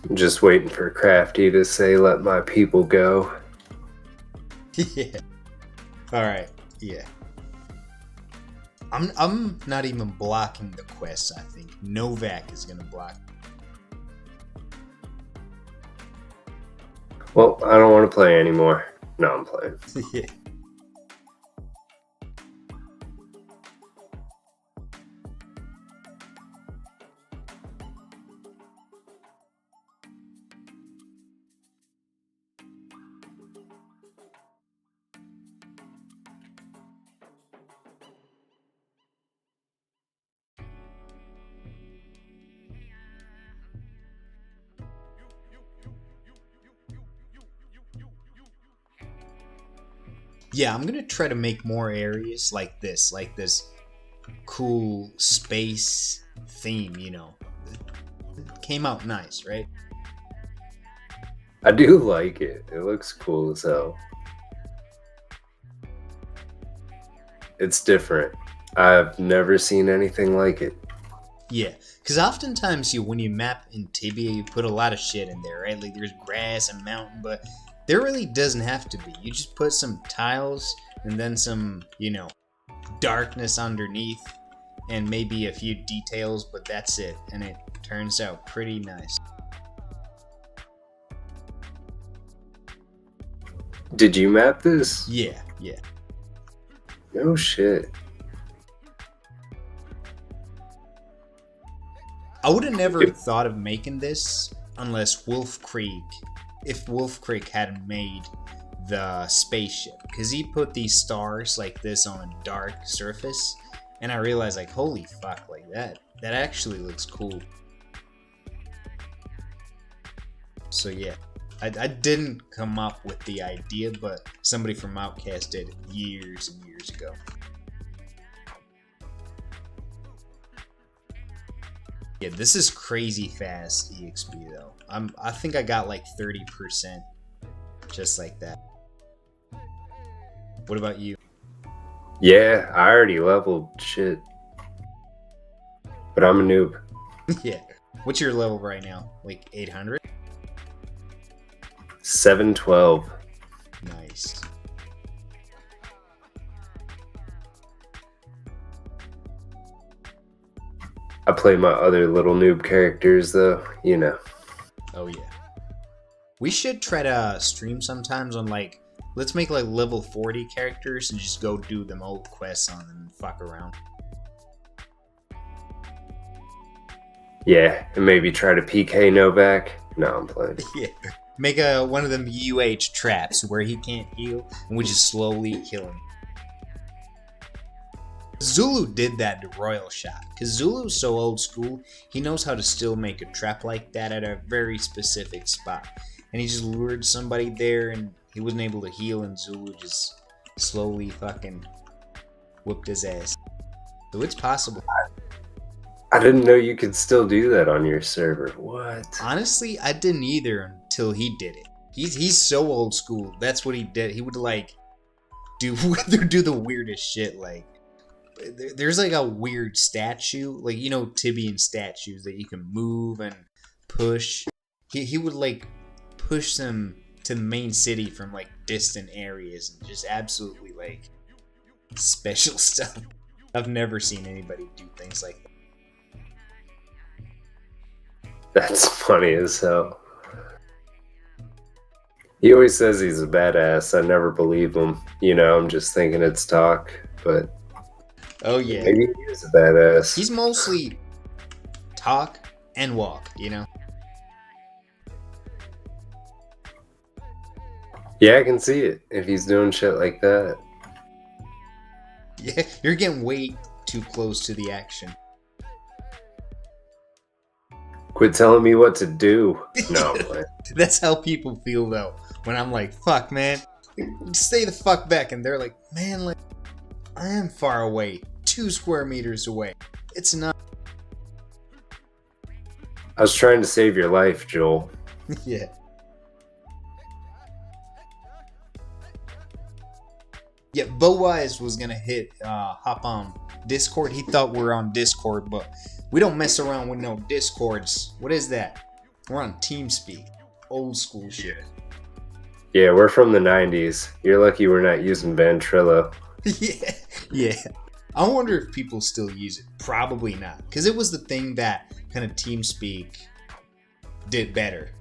I'm just waiting for Crafty to say, "Let my people go." Yeah. All right. Yeah. I'm not even blocking the quests. I think Novak is gonna block. Well, I don't want to play anymore. No, I'm playing. Yeah. Yeah, I'm gonna try to make more areas like this cool space theme, you know. It came out nice, right? I do like it. It looks cool as hell. It's different. I've never seen anything like it. Yeah, because oftentimes when you map in Tibia, you put a lot of shit in there, right? Like there's grass and mountain, but there really doesn't have to be. You just put some tiles and then some, you know, darkness underneath and maybe a few details, but that's it. And it turns out pretty nice. Did you map this? Yeah, yeah. No shit. I would have never thought of making this unless if Wolf Creek hadn't made the spaceship, because he put these stars like this on a dark surface, and I realized like, holy fuck, like that actually looks cool. So yeah, I didn't come up with the idea, but somebody from Outcast did years and years ago. Yeah, this is crazy fast EXP though. I think I got like 30% just like that. What about you? Yeah, I already leveled shit. But I'm a noob. Yeah. What's your level right now? Like 800? 712. Nice. I play my other little noob characters though, you know. Oh yeah. We should try to stream sometimes on like, let's make like level 40 characters and just go do them old quests on them and fuck around. Yeah, and maybe try to PK Novak. No, I'm playing. Yeah. Make one of them UH traps where he can't heal and we just slowly kill him. Zulu did that to Royal Shot, because Zulu's so old school, he knows how to still make a trap like that at a very specific spot. And he just lured somebody there and he wasn't able to heal, and Zulu just slowly fucking whooped his ass. So it's possible. I didn't know you could still do that on your server. What? Honestly, I didn't either until he did it. He's so old school. That's what he did. He would like do the weirdest shit. Like there's like a weird statue, like, you know, Tibian statues that you can move and push. He would like push them to the main city from like distant areas and just absolutely like special stuff. I've never seen anybody do things like that. That's funny as hell. He always says he's a badass. I never believe him. You know, I'm just thinking it's talk, but Oh yeah, maybe he is a badass. he's mostly talk and walk, you know. Yeah, I can see it if he's doing shit like that. Yeah, you're getting way too close to the action. Quit telling me what to do. No, I'm playing. That's how people feel though. When I'm like, fuck man, stay the fuck back, and they're like, man, like, I am far away, 2 square meters away. It's not. I was trying to save your life, Joel. Yeah. Yeah, Bowise was gonna hop on Discord. He thought we were on Discord, but we don't mess around with no Discords. What is that? We're on TeamSpeak. Old school shit. Yeah, we're from the 90s. You're lucky we're not using Ventrilo. Yeah, yeah. I wonder if people still use it. Probably not, because it was the thing that kind of TeamSpeak did better.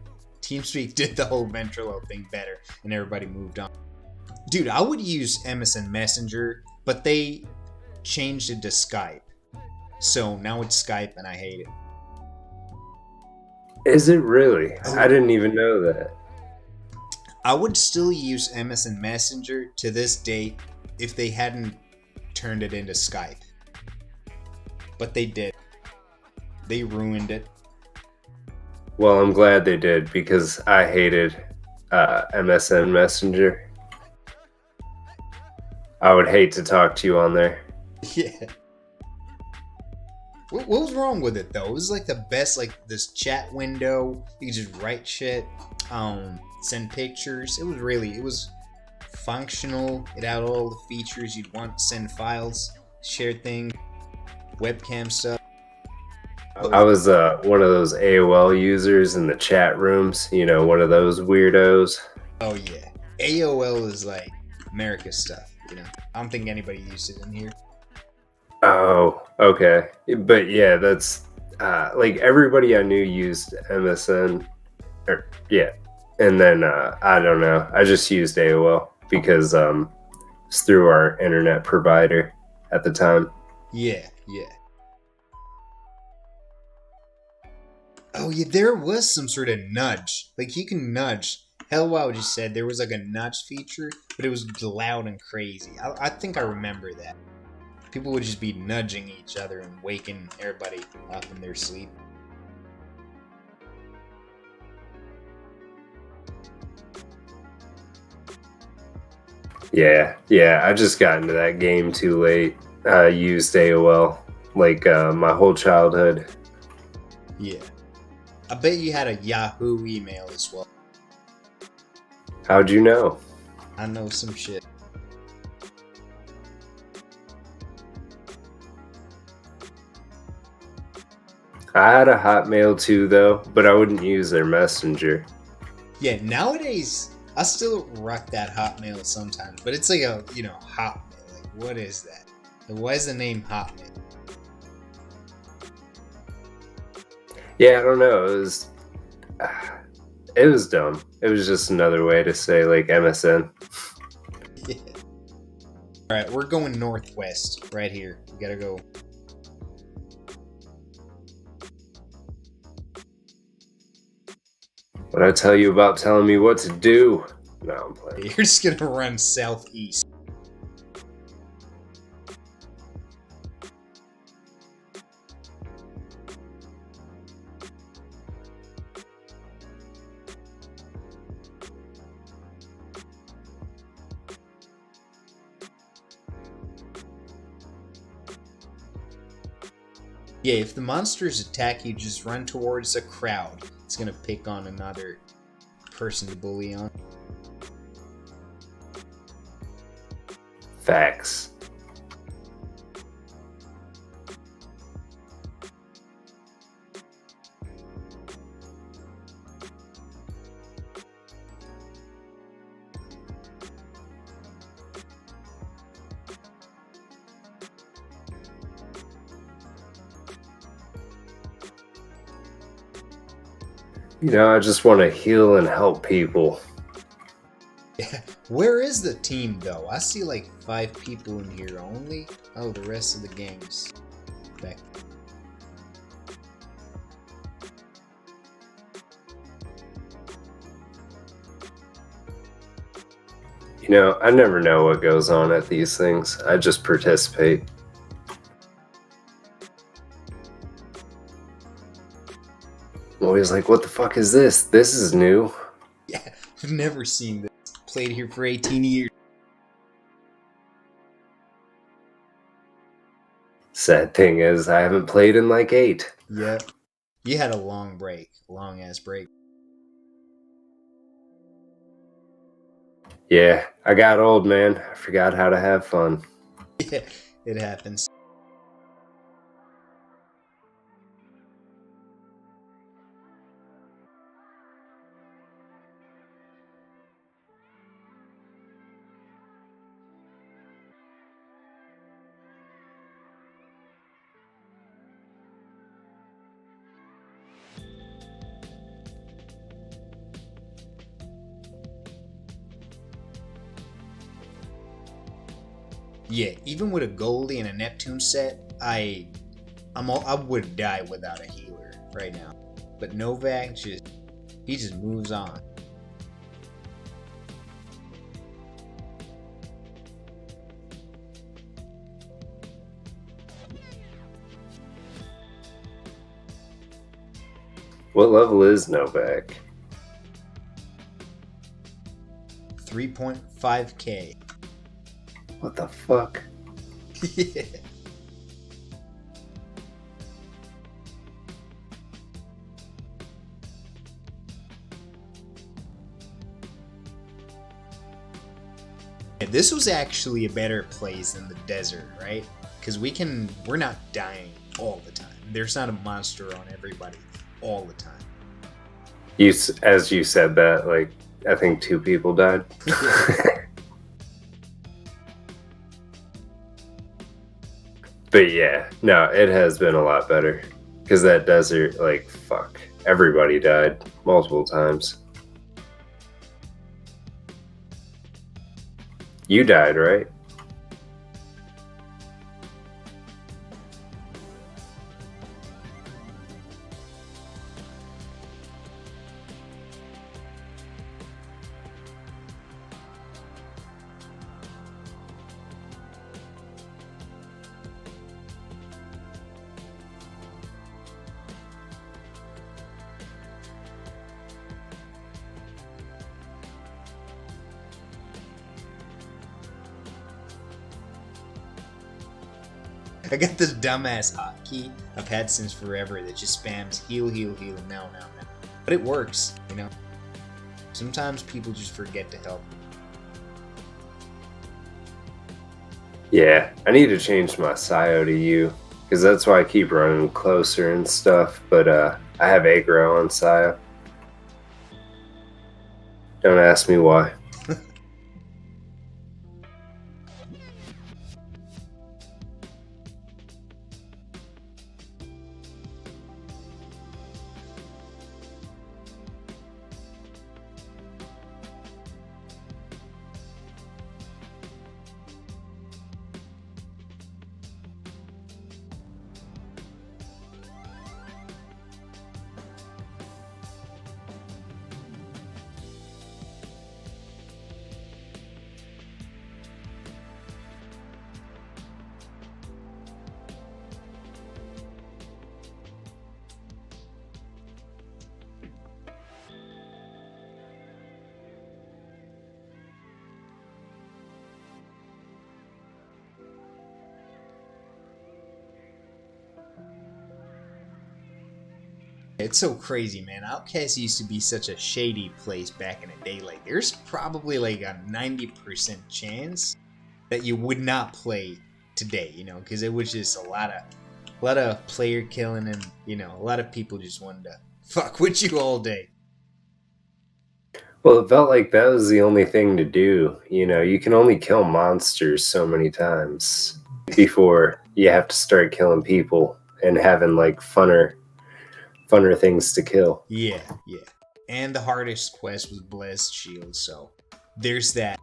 TeamSpeak did the whole Ventrilo thing better, and everybody moved on. Dude, I would use MSN Messenger, but they changed it to Skype. So now it's Skype, and I hate it. Is it really? Oh, I didn't even know that. I would still use MSN Messenger to this day if they hadn't turned it into Skype. But they did. They ruined it. Well, I'm glad they did because I hated MSN Messenger. I would hate to talk to you on there. Yeah. What was wrong with it though? It was like the best, like this chat window. You could just write shit, send pictures. It was functional. It had all the features you'd want. Send files, share things, webcam stuff. I was one of those AOL users in the chat rooms, one of those weirdos. Oh yeah, AOL is like America's stuff. I don't think anybody used it in here. Oh, okay. But yeah, that's like everybody I knew used MSN. Yeah. And then I don't know. I just used AOL because it's through our internet provider at the time. Yeah, yeah. Oh yeah, there was some sort of nudge. Like you can nudge. Hell, wow, just said there was like a nudge feature, but it was loud and crazy. I think I remember that. People would just be nudging each other and waking everybody up in their sleep. Yeah, I just got into that game too late. I used AOL like my whole childhood. Yeah. I bet you had a Yahoo email as well. How'd you know? I know some shit. I had a Hotmail too, though, but I wouldn't use their messenger. Yeah, nowadays I still rock that Hotmail sometimes, but it's like a Hotmail. Like, what is that? Like, why is the name Hotmail? Yeah, I don't know. It was dumb. It was just another way to say like MSN. Yeah. All right, we're going northwest right here. We gotta go. What I tell you about telling me what to do? No, I'm playing. You're just gonna run southeast. Yeah, if the monsters attack you, just run towards a crowd. It's gonna pick on another person to bully on. Facts. I just want to heal and help people. Yeah. Where is the team though? I see like 5 people in here only. Oh, the rest of the gang's back. I never know what goes on at these things. I just participate. I'm always like, what the fuck is this? This is new. Yeah, I've never seen this. Played here for 18 years. Sad thing is, I haven't played in like 8. Yep. You had a long break. Long ass break. Yeah, I got old, man. I forgot how to have fun. Yeah, it happens. Yeah, even with a Goldie and a Neptune set, I would die without a healer right now. But Novak he just moves on. What level is Novak? 3.5k. What the fuck? Yeah. This was actually a better place than the desert, right? Because we're not dying all the time. There's not a monster on everybody all the time. As you said that, like, I think 2 people died. But yeah, no, it has been a lot better. Because that desert, like, fuck, everybody died multiple times. You died, right? I got this dumbass hotkey I've had since forever that just spams heal, heal, heal, no. But it works, you know? Sometimes people just forget to help. Yeah, I need to change my Sio to you. Because that's why I keep running closer and stuff. But I have aggro on Sio. Don't ask me why. It's so crazy, man. Outcast used to be such a shady place back in the day. Like, there's probably like a 90% chance that you would not play today, you know, because it was just a lot of player killing, and you know, a lot of people just wanted to fuck with you all day. Well, it felt like that was the only thing to do. You know, you can only kill monsters so many times before you have to start killing people and having like funner things to kill. Yeah. And the hardest quest was Blessed Shield, so there's that.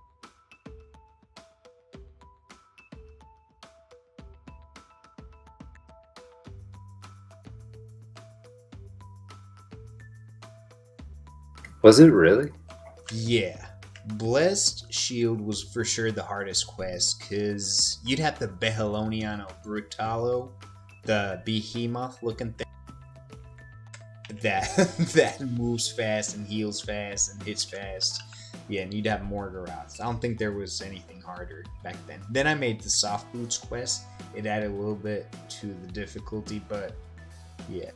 Was it really? Yeah. Blessed Shield was for sure the hardest quest, because you'd have the Beheloniano Brutalo, the behemoth looking thing that that moves fast and heals fast and hits fast. Yeah, and you'd have Morgaraths. I don't think there was anything harder back then. Then I made the Soft Boots quest. It added a little bit to the difficulty, but yeah.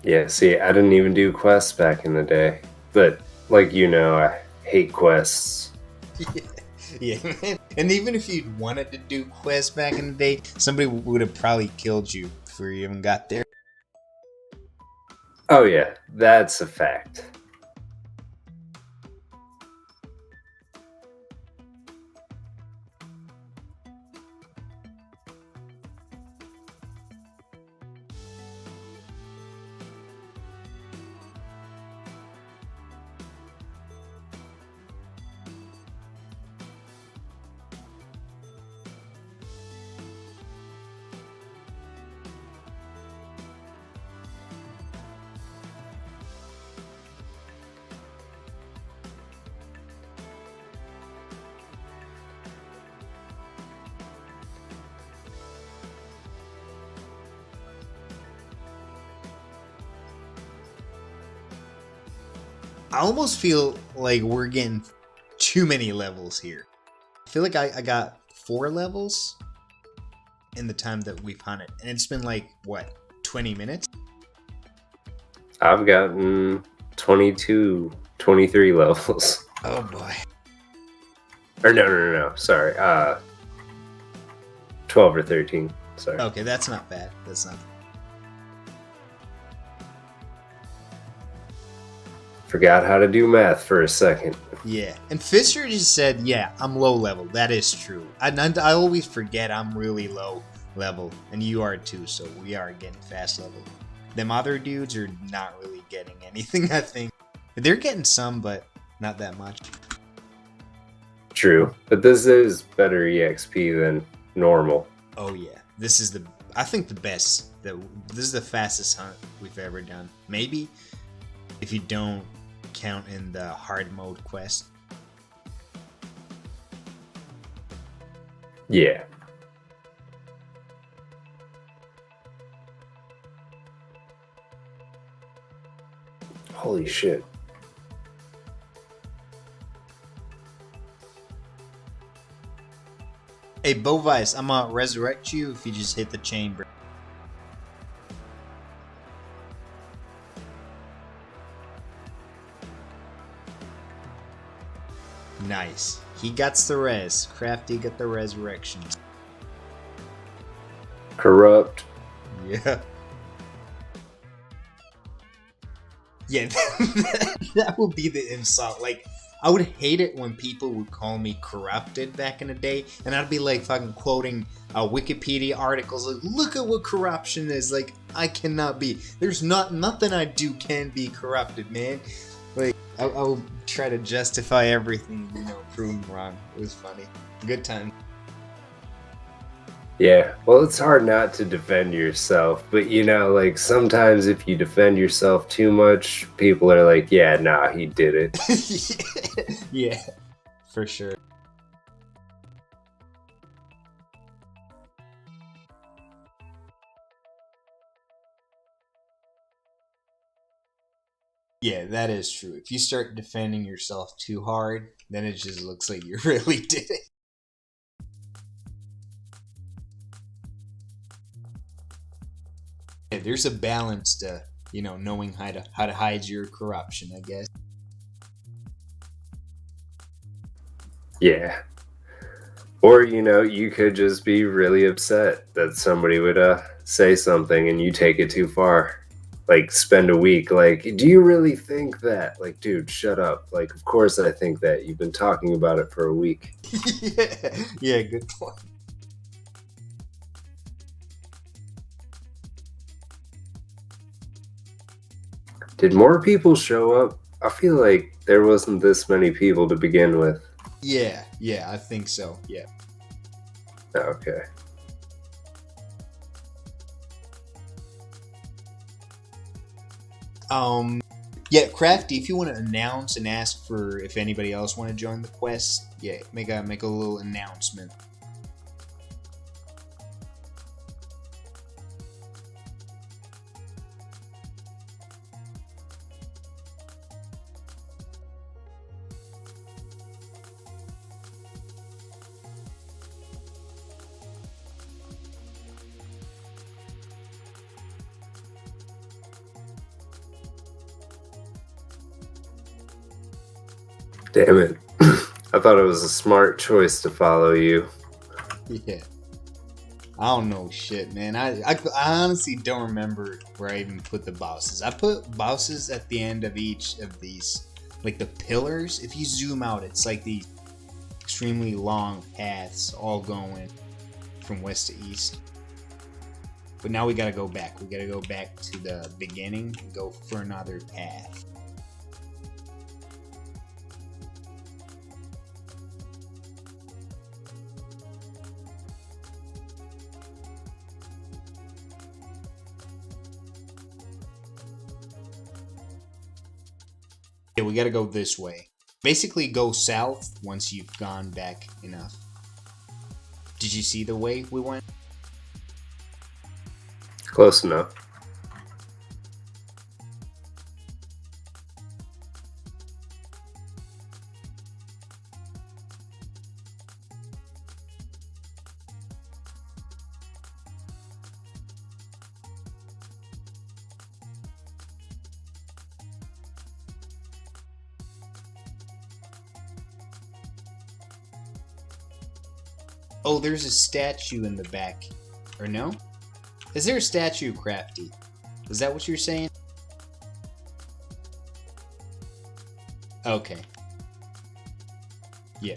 Yeah, see, I didn't even do quests back in the day. But, like, you know, I hate quests. Yeah, man. And even if you'd wanted to do quests back in the day, somebody would have probably killed you before you even got there. Oh, yeah, that's a fact. I almost feel like we're getting too many levels here. I feel like I got 4 levels in the time that we've hunted, and it's been like what, 20 minutes? I've gotten 22, 23 levels. Oh boy. Or no. Sorry. 12 or 13. Sorry. Okay, that's not bad. That's not. Forgot how to do math for a second. Yeah, and Fisher just said, "Yeah, I'm low level." That is true. I always forget I'm really low level, and you are too. So we are getting fast level. Them other dudes are not really getting anything. I think they're getting some, but not that much. True, but this is better EXP than normal. Oh yeah, this is I think the best. This is the fastest hunt we've ever done. Maybe if you don't count in the hard mode quest. Yeah. Holy shit. Hey, Bovice, I'm gonna resurrect you if you just hit the chain break. Nice. He got the res. Crafty got the resurrection. Corrupt. Yeah. Yeah, that would be the insult. Like, I would hate it when people would call me corrupted back in the day, and I'd be like fucking quoting Wikipedia articles like, look at what corruption is. Like, I cannot be. There's nothing I do can be corrupted, man. Like, I'll try to justify everything, prove them wrong. It was funny. Good time. Yeah, well, it's hard not to defend yourself, but like sometimes if you defend yourself too much, people are like, yeah, nah, he did it. Yeah, for sure. Yeah, that is true. If you start defending yourself too hard, then it just looks like you really did it. Yeah, there's a balance to, knowing how to hide your corruption, I guess. Yeah. Or, you could just be really upset that somebody would say something and you take it too far. Like, spend a week, like, do you really think that? Like, dude, shut up. Like, of course I think that. You've been talking about it for a week. Yeah, good point. Did more people show up? I feel like there wasn't this many people to begin with. Yeah, I think so, yeah. Okay. Yeah, Crafty, if you want to announce and ask for if anybody else want to join the quest, yeah, make a little announcement. Damn it. I thought it was a smart choice to follow you. Yeah. I don't know shit, man. I honestly don't remember where I even put the bosses. I put bosses at the end of each of these. Like the pillars, if you zoom out, it's like these extremely long paths all going from west to east. But now we gotta go back. We gotta go back to the beginning and go for another path. Yeah, we gotta go this way. Basically, go south once you've gone back enough. Did you see the way we went? Close enough. Oh, there's a statue in the back. Or no? Is there a statue, Crafty? Is that what you're saying? Okay. Yeah.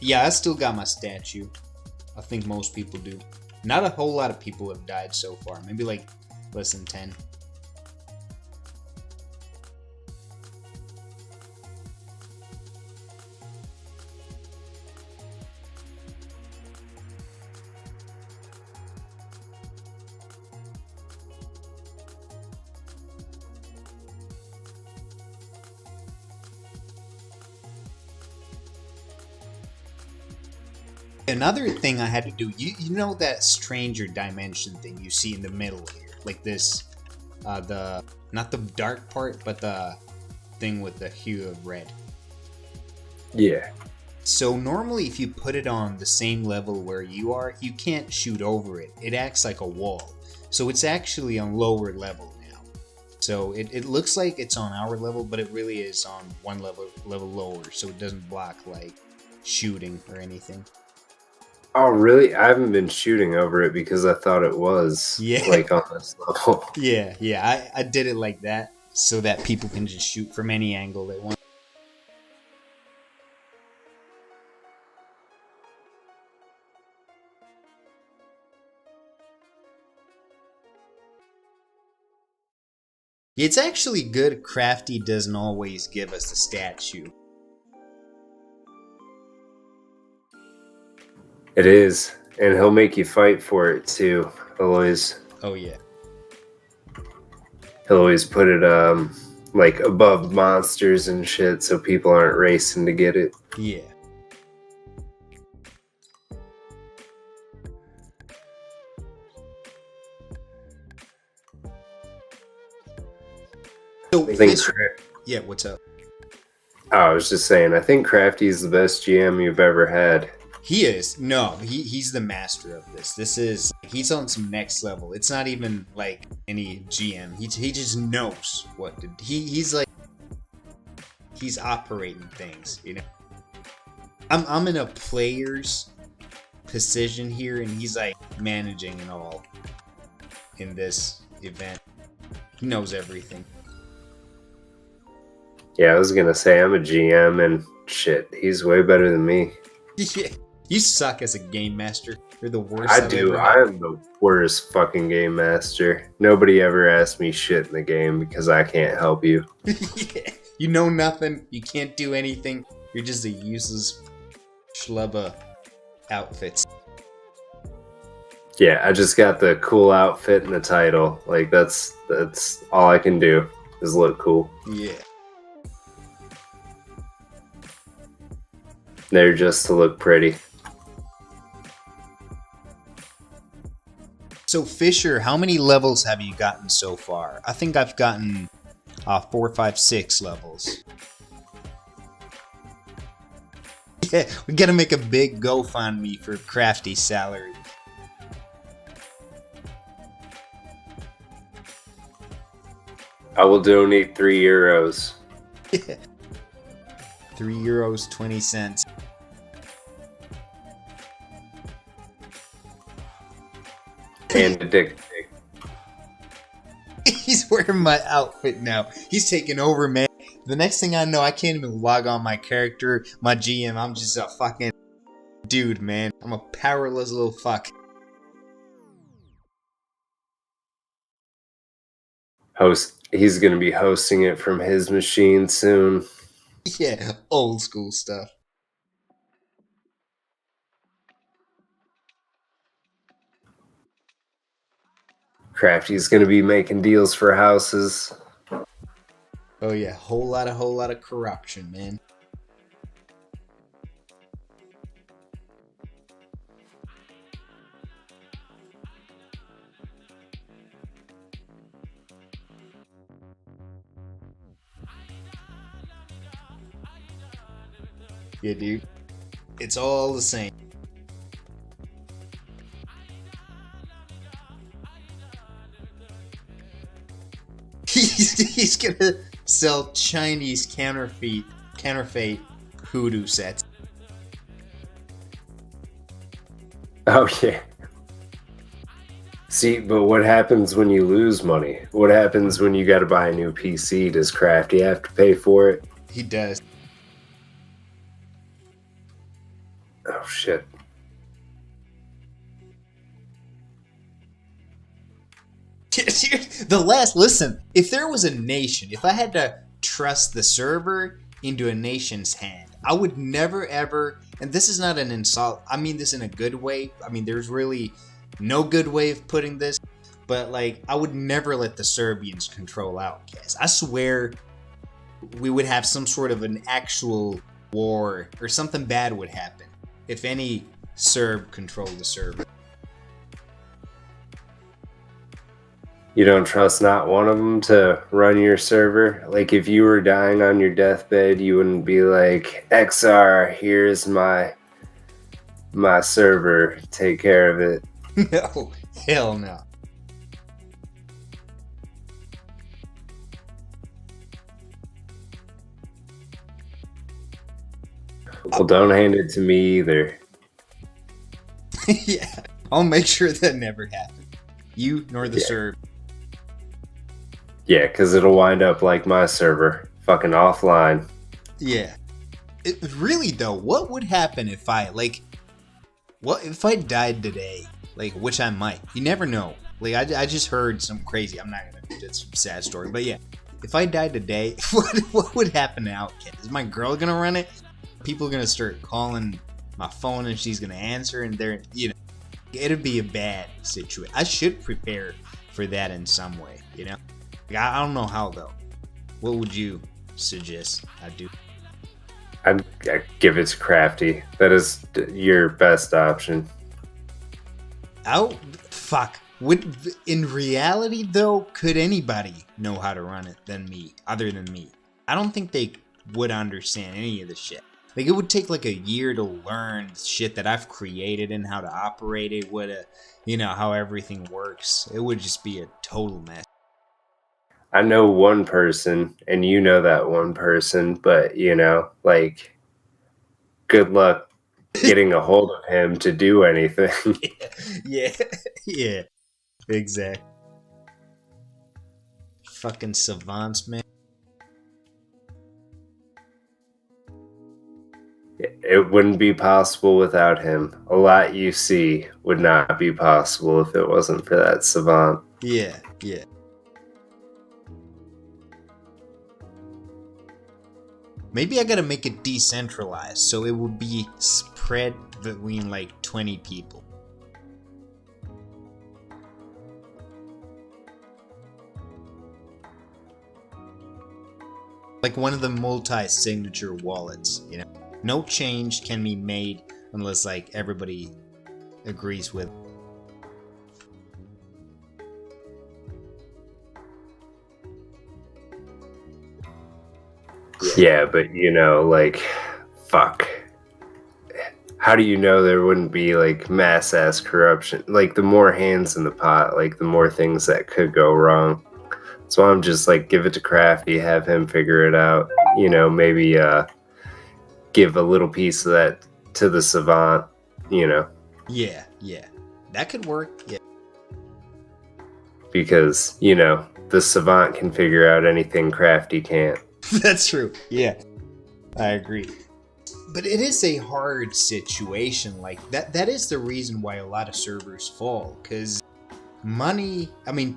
Yeah, I still got my statue. I think most people do. Not a whole lot of people have died so far. Maybe like less than 10. Another thing I had to do, you know that stranger dimension thing you see in the middle here? Like this, not the dark part, but the thing with the hue of red. Yeah. So normally if you put it on the same level where you are, you can't shoot over it. It acts like a wall. So it's actually on lower level now. So it looks like it's on our level, but it really is on one level lower, so it doesn't block like shooting or anything. Oh, really? I haven't been shooting over it because I thought it was like on this level. Yeah. I did it like that so that people can just shoot from any angle they want. It's actually good Crafty doesn't always give us the statue. It is, and he'll make you fight for it too. Always. Oh yeah. He'll always put it like above monsters and shit, so people aren't racing to get it. Yeah. So yeah, what's up? Oh, I was just saying, I think Crafty's the best GM you've ever had. He is. No, he's the master of this. He's on some next level. It's not even like any GM. He just knows what to. He's operating things. You know. I'm in a player's position here, and he's like managing and all in this event. He knows everything. Yeah, I was gonna say I'm a GM, and shit, he's way better than me. Yeah. You suck as a game master. You're the worst. I do. I am the worst fucking game master. Nobody ever asked me shit in the game because I can't help you. Yeah. You know nothing. You can't do anything. You're just a useless schlubba outfits. Yeah, I just got the cool outfit and the title. Like that's all I can do is look cool. Yeah. They're just to look pretty. So Fisher, how many levels have you gotten so far? I think I've gotten 4, 5, 6 levels. Yeah, we gotta make a big GoFundMe for Crafty's salary. I will donate €3. Yeah. €3, 20 cents. And a dick pic. He's wearing my outfit now. He's taking over, man. The next thing I know, I can't even log on my character, my GM. I'm just a fucking dude, man. I'm a powerless little fuck. He's gonna be hosting it from his machine soon. Yeah, old school stuff. Crafty's gonna be making deals for houses. Oh yeah, whole lot of corruption, man. Yeah, dude. It's all the same. He's gonna sell Chinese counterfeit hoodoo sets. Oh yeah. See, but what happens when you lose money? What happens when you got to buy a new PC? Does Crafty have to pay for it? He does. Oh shit. Listen, if there was a nation, if I had to trust the server into a nation's hand, I would never ever, and this is not an insult, I mean this in a good way. I mean, there's really no good way of putting this, but like, I would never let the Serbians control Outcast. I swear we would have some sort of an actual war, or something bad would happen if any Serb controlled the server. You don't trust not one of them to run your server? Like, if you were dying on your deathbed, you wouldn't be like, XR, here's my server, take care of it. No, hell no. Well, don't hand it to me either. Yeah, I'll make sure that never happens. You nor the Serb. Yeah, because it'll wind up like my server, fucking offline. Yeah. Really though, what would happen if I died today? Like, which I might. You never know. Like, I just heard some crazy. I'm not gonna. It's a sad story, but yeah. If I died today, what would happen to Outcast? Is my girl gonna run it? People gonna start calling my phone and she's gonna answer, and it'd be a bad situation. I should prepare for that in some way. I don't know how though. What would you suggest I do? I'd give it to Crafty. That is your best option. Oh, fuck. In reality, though, could anybody know how to run it other than me? I don't think they would understand any of the shit. Like, it would take like a year to learn shit that I've created and how to operate it, how everything works. It would just be a total mess. I know one person, and you know that one person, but, good luck getting a hold of him to do anything. Yeah, exactly. Fucking savants, man. It wouldn't be possible without him. A lot you see would not be possible if it wasn't for that savant. Yeah. Maybe I gotta make it decentralized so it would be spread between like 20 people. Like one of the multi-signature wallets, No change can be made unless like everybody agrees with. Yeah, but fuck. How do you know there wouldn't be like mass ass corruption? Like, the more hands in the pot, like the more things that could go wrong. So I'm just like, give it to Crafty, have him figure it out. Maybe give a little piece of that to the savant. Yeah, that could work. Yeah. Because the savant can figure out anything Crafty can't. That's true. Yeah, I agree. But it is a hard situation. Like that is the reason why a lot of servers fall. Because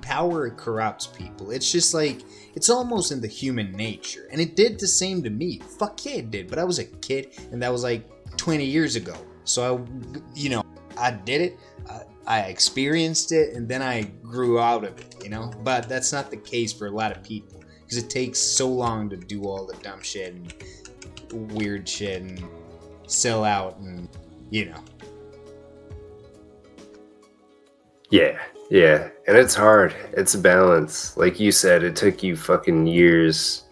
power corrupts people. It's just like, it's almost in the human nature. And it did the same to me. Fuck yeah, it did. But I was a kid, and that was like 20 years ago. So I did it. I experienced it, and then I grew out of it, But that's not the case for a lot of people. Because it takes so long to do all the dumb shit and weird shit and sell out and, Yeah. And it's hard. It's a balance. Like you said, it took you fucking years.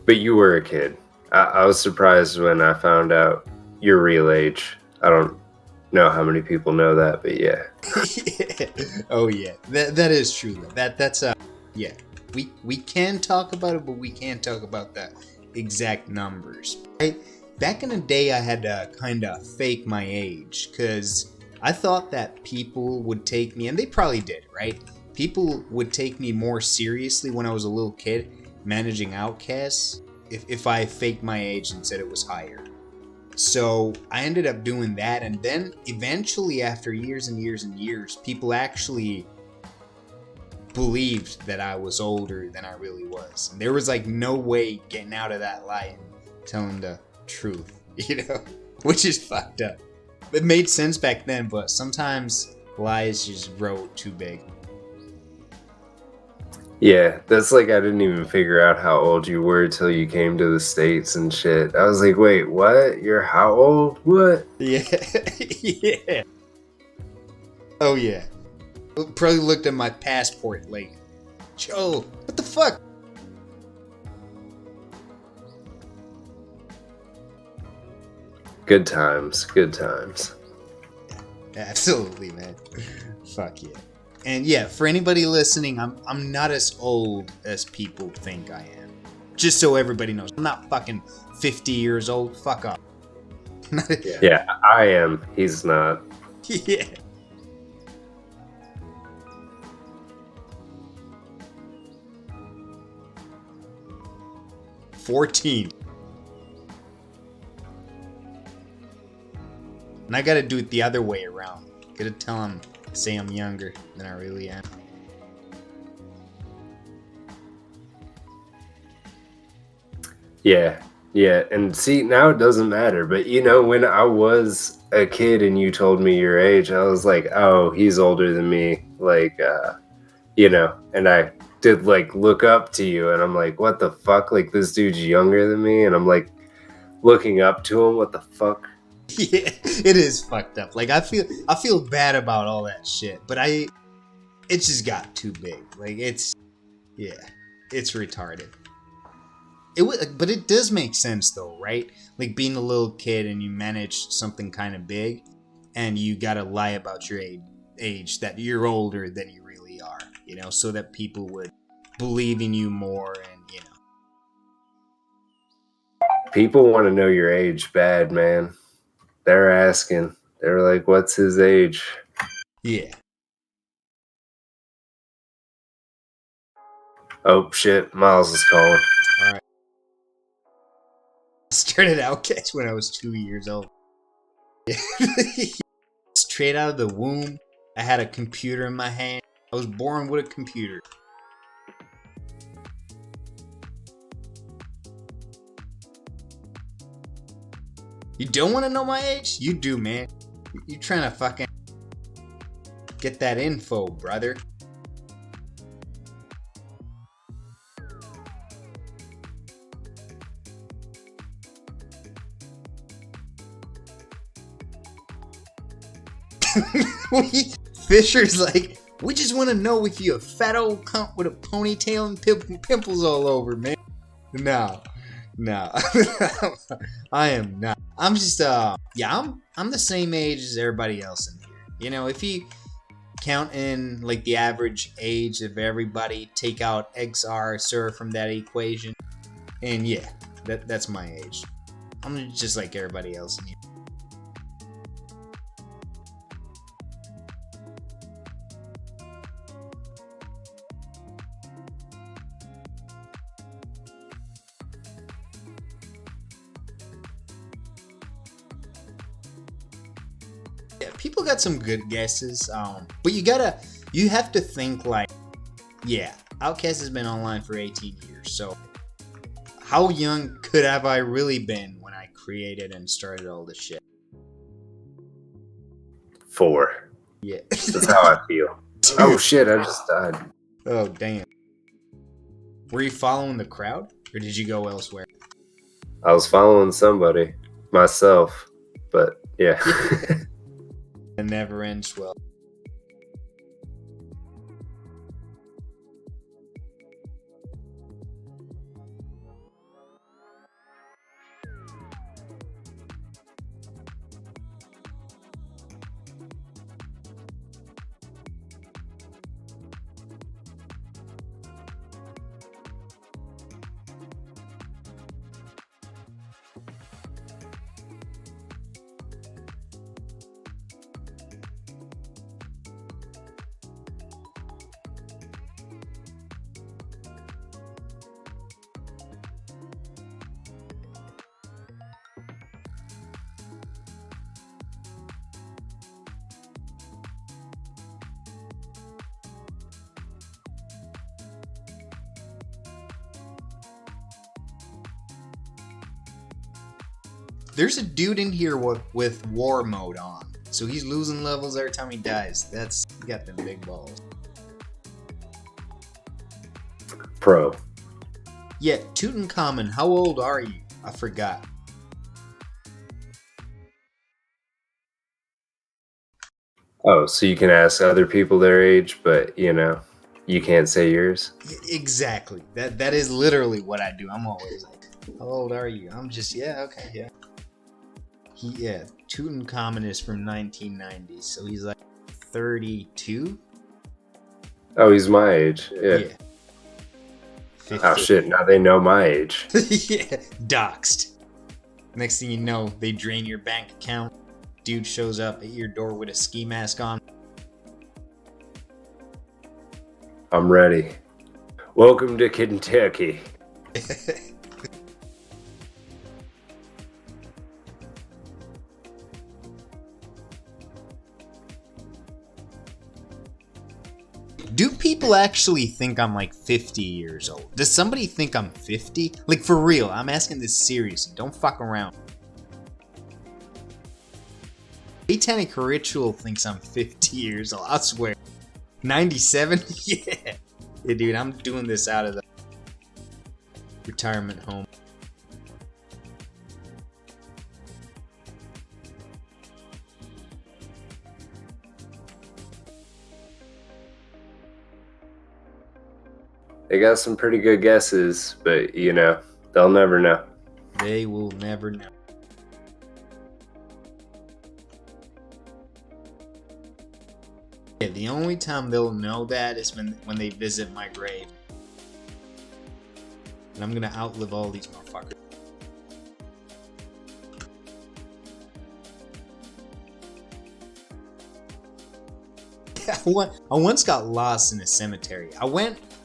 But you were a kid. I was surprised when I found out your real age. I don't know how many people know that, but yeah. Oh yeah, that is true. That's yeah. We can talk about it, but we can't talk about that exact numbers. Back in the day, I had to kind of fake my age because I thought that people would take me, and they probably did, right? People would take me more seriously when I was a little kid managing outcasts if I faked my age and said it was higher. So I ended up doing that, and then eventually, after years and years and years, people actually believed that I was older than I really was. And there was like no way getting out of that lie and telling the truth, which is fucked up. It made sense back then, but sometimes lies just grow too big. Yeah, that's like I didn't even figure out how old you were till you came to the States and shit. I was like, wait, what? You're how old? What? Yeah. Yeah. Oh, yeah. Probably looked at my passport like, Joe, what the fuck? Good times, good times. Absolutely, man. Fuck yeah. And yeah, for anybody listening, I'm not as old as people think I am. Just so everybody knows, I'm not fucking 50 years old. Fuck off. Yeah, I am. He's not. Yeah. $14. And I gotta do it the other way around. Gotta tell him, say I'm younger than I really am. Yeah, and see, now it doesn't matter, but when I was a kid and you told me your age, I was like, oh, he's older than me, like, and I did, like, look up to you, and I'm like, what the fuck, like, this dude's younger than me, and I'm, like, looking up to him, what the fuck? Yeah, it is fucked up. Like, I feel bad about all that shit, but it just got too big. Like, it's retarded. But it does make sense though, right? Like being a little kid and you manage something kind of big, and you gotta lie about your age that you're older than you really are, so that people would believe in you more, and People want to know your age bad, man. They're asking. They're like, what's his age? Yeah. Oh shit, Miles is calling. All right. I started Outcast when I was 2 years old. Straight out of the womb, I had a computer in my hand. I was born with a computer. You don't want to know my age? You do, man. You trying to fucking get that info, brother. Fisher's like, we just want to know if you're a fat old cunt with a ponytail and pimples all over, man. No. I am not. I'm just I'm the same age as everybody else in here. If you count in like the average age of everybody, take out XR Sir from that equation, and yeah, that's my age. I'm just like everybody else in here. Yeah, people got some good guesses, but you have to think like, yeah, Outkast has been online for 18 years, so how young could have I really been when I created and started all this shit? 4. Yeah. That's how I feel. Oh shit, I just died. Oh damn. Were you following the crowd, or did you go elsewhere? I was following somebody, myself, but yeah. It never ends well. There's a dude in here with war mode on. So he's losing levels every time he dies. He got them big balls. Pro. Yeah, Tutankhamun, how old are you? I forgot. Oh, so you can ask other people their age, but you can't say yours. Exactly. That is literally what I do. I'm always like, how old are you? I'm just, yeah, okay, yeah. Tutankhamun is from 1990, so he's like 32? Oh, he's my age. Yeah. 50. Oh shit, now they know my age. Yeah, doxed. Next thing you know, they drain your bank account. Dude shows up at your door with a ski mask on. I'm ready. Welcome to Kentucky. Do people actually think I'm like 50 years old? Does somebody think I'm 50? Like for real, I'm asking this seriously. Don't fuck around. Satanic Ritual thinks I'm 50 years old. I swear. 97? Yeah. Yeah, dude, I'm doing this out of the retirement home. They got some pretty good guesses, but they'll never know. They will never know. Yeah, the only time they'll know that is when they visit my grave. And I'm gonna outlive all these motherfuckers. I once got lost in a cemetery.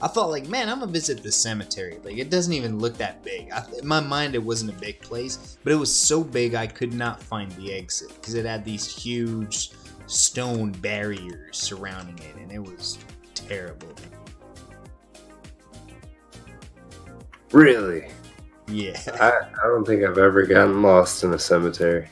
I thought like, man, I'm gonna visit the cemetery. Like, it doesn't even look that big. In my mind, it wasn't a big place, but it was so big I could not find the exit because it had these huge stone barriers surrounding it, and it was terrible. Really? Yeah. I don't think I've ever gotten lost in a cemetery.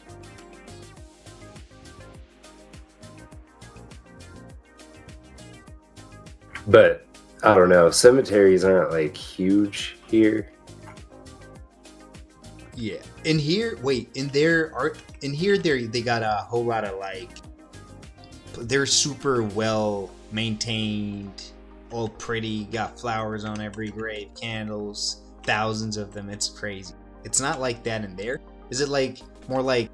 But I don't know. Cemeteries aren't like huge here. Yeah. In here, they got a whole lot of like, they're super well maintained, all pretty, got flowers on every grave, candles, thousands of them. It's crazy. It's not like that in there. Is it like more like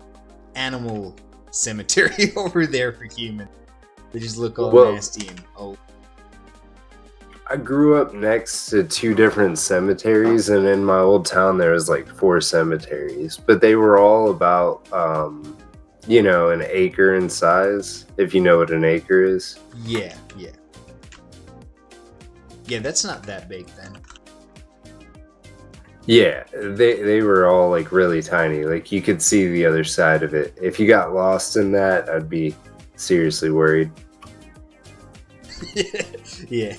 animal cemetery over there for humans? They just look all nasty and old. I grew up next to two different cemeteries, and in my old town there was like 4 cemeteries, but they were all about an acre in size, if you know what an acre is. Yeah, that's not that big then. Yeah, they were all like really tiny. Like you could see the other side of it. If you got lost in that, I'd be seriously worried. Yeah.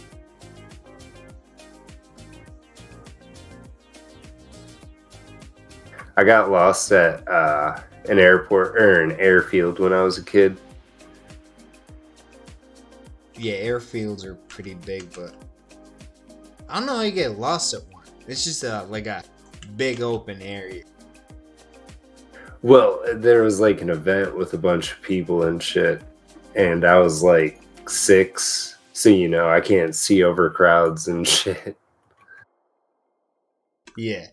I got lost at an airport or an airfield when I was a kid. Yeah, airfields are pretty big, but I don't know how you get lost at one. It's just like a big open area. Well, there was like an event with a bunch of people and shit, and I was like 6, so I can't see over crowds and shit. Yeah.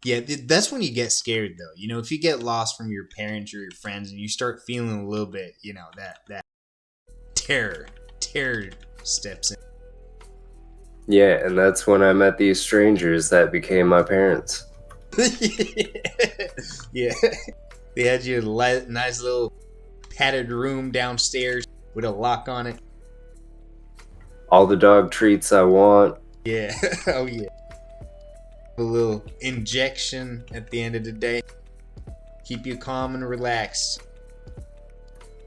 Yeah, that's when you get scared though. If you get lost from your parents or your friends and you start feeling a little bit, that terror steps in. Yeah, and that's when I met these strangers that became my parents. Yeah. They had you in a nice little padded room downstairs with a lock on it. All the dog treats I want. Yeah. Oh yeah. A little injection at the end of the day. Keep you calm and relaxed.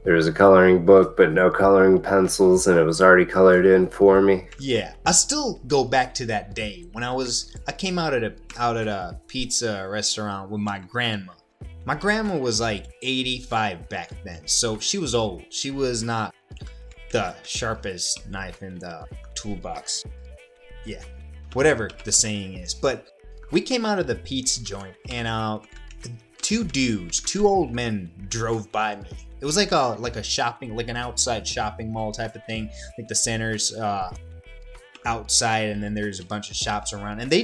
There was a coloring book, but no coloring pencils, and it was already colored in for me. Yeah, I still go back to that day when I came out at a pizza restaurant with my grandma, My grandma was like 85 back then, so she was old. She was not the sharpest knife in the toolbox. Yeah, whatever the saying is. But we came out of the pizza joint, and two old men drove by me. It was like a shopping, like an outside shopping mall type of thing. Like the center's outside, and then there's a bunch of shops around. And they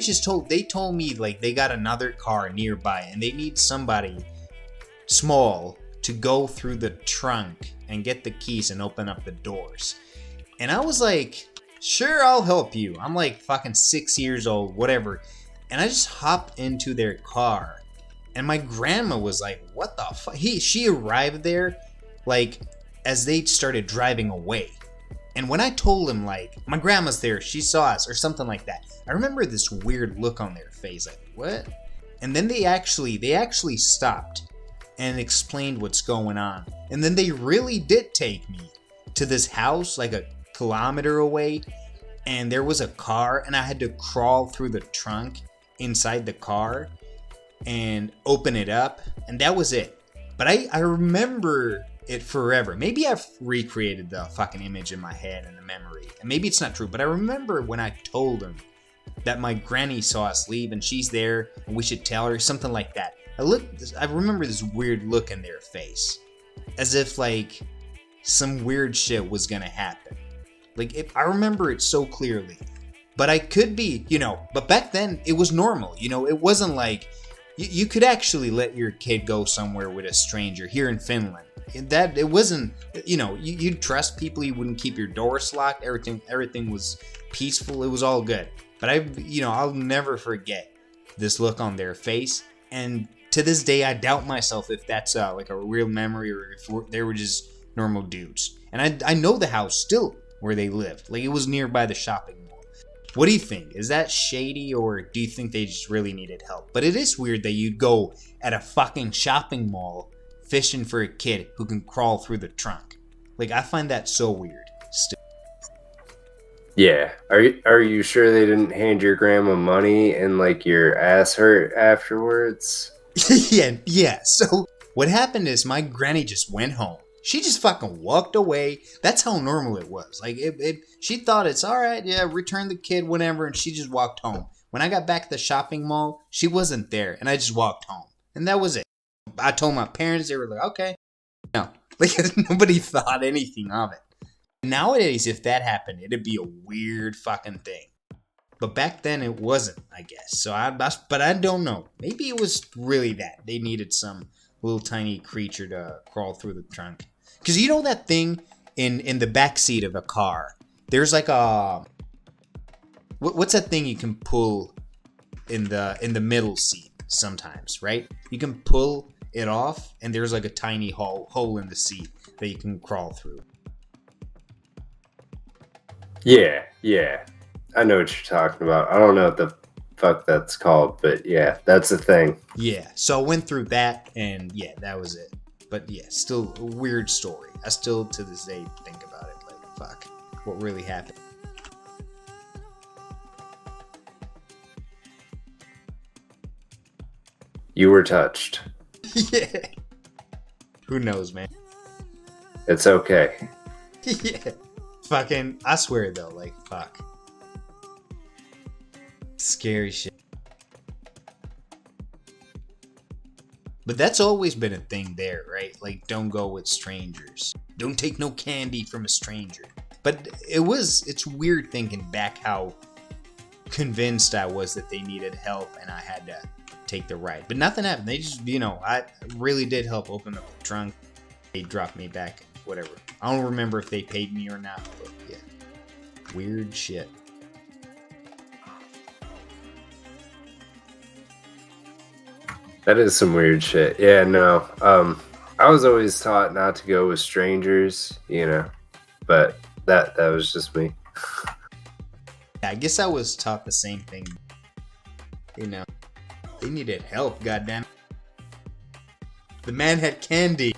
told me like they got another car nearby, and they need somebody small to go through the trunk and get the keys and open up the doors. And I was like, sure, I'll help you. I'm like fucking 6 years old, whatever. And I just hopped into their car. And my grandma was like, what the fuck? She arrived there, like, as they started driving away. And when I told him, like, my grandma's there, she saw us, or something like that, I remember this weird look on their face, like, what? And then they actually stopped and explained what's going on. And then they really did take me to this house, like a kilometer away, and there was a car, and I had to crawl through the trunk inside the car and open it up, and that was it. But I remember it forever. Maybe I've recreated the fucking image in my head and the memory, and maybe it's not true, but I remember when I told him that my granny saw us leave and she's there and we should tell her, something like that. I remember this weird look in their face, as if like some weird shit was gonna happen. Like, I remember it so clearly. But I could be, but back then it was normal. It wasn't like you could actually let your kid go somewhere with a stranger here in Finland. It wasn't, you'd trust people, you wouldn't keep your doors locked, everything was peaceful, it was all good. But I'll never forget this look on their face, and to this day I doubt myself if that's like a real memory or if they were just normal dudes. And I know the house still where they lived, like it was nearby the shopping mall. What do you think? Is that shady, or do you think they just really needed help? But it is weird that you'd go at a fucking shopping mall fishing for a kid who can crawl through the trunk. Like, I find that so weird still. Yeah. Are you sure they didn't hand your grandma money and like your ass hurt afterwards? Yeah. So what happened is my granny just went home. She just fucking walked away. That's how normal it was. Like, she thought it's all right, yeah, return the kid, whatever, and she just walked home. When I got back at the shopping mall, she wasn't there, and I just walked home. And that was it. I told my parents, they were like, okay. No, like, nobody thought anything of it. Nowadays, if that happened, it'd be a weird fucking thing. But back then, it wasn't, I guess. But I don't know. Maybe it was really that. They needed some little tiny creature to crawl through the trunk. Because you know that thing in the back seat of a car? There's like a... What's that thing you can pull in the middle seat sometimes, right? You can pull it off, and there's like a tiny hole in the seat that you can crawl through. Yeah. I know what you're talking about. I don't know what the fuck that's called, but yeah, that's a thing. Yeah, so I went through that, and yeah, that was it. But yeah, still a weird story. I still, to this day, think about it. Like, fuck, what really happened? You were touched. Yeah. Who knows, man? It's okay. Yeah. Fucking, I swear though, like, fuck. Scary shit. But that's always been a thing there, right? Like, don't go with strangers. Don't take no candy from a stranger. But it's weird thinking back how convinced I was that they needed help and I had to take the ride. But nothing happened. They just, I really did help open up the trunk. They dropped me back, whatever. I don't remember if they paid me or not, but yeah. Weird shit. That is some weird shit. Yeah, no. I was always taught not to go with strangers, but that was just me. Yeah, I guess I was taught the same thing. They needed help, goddamn. The man had candy.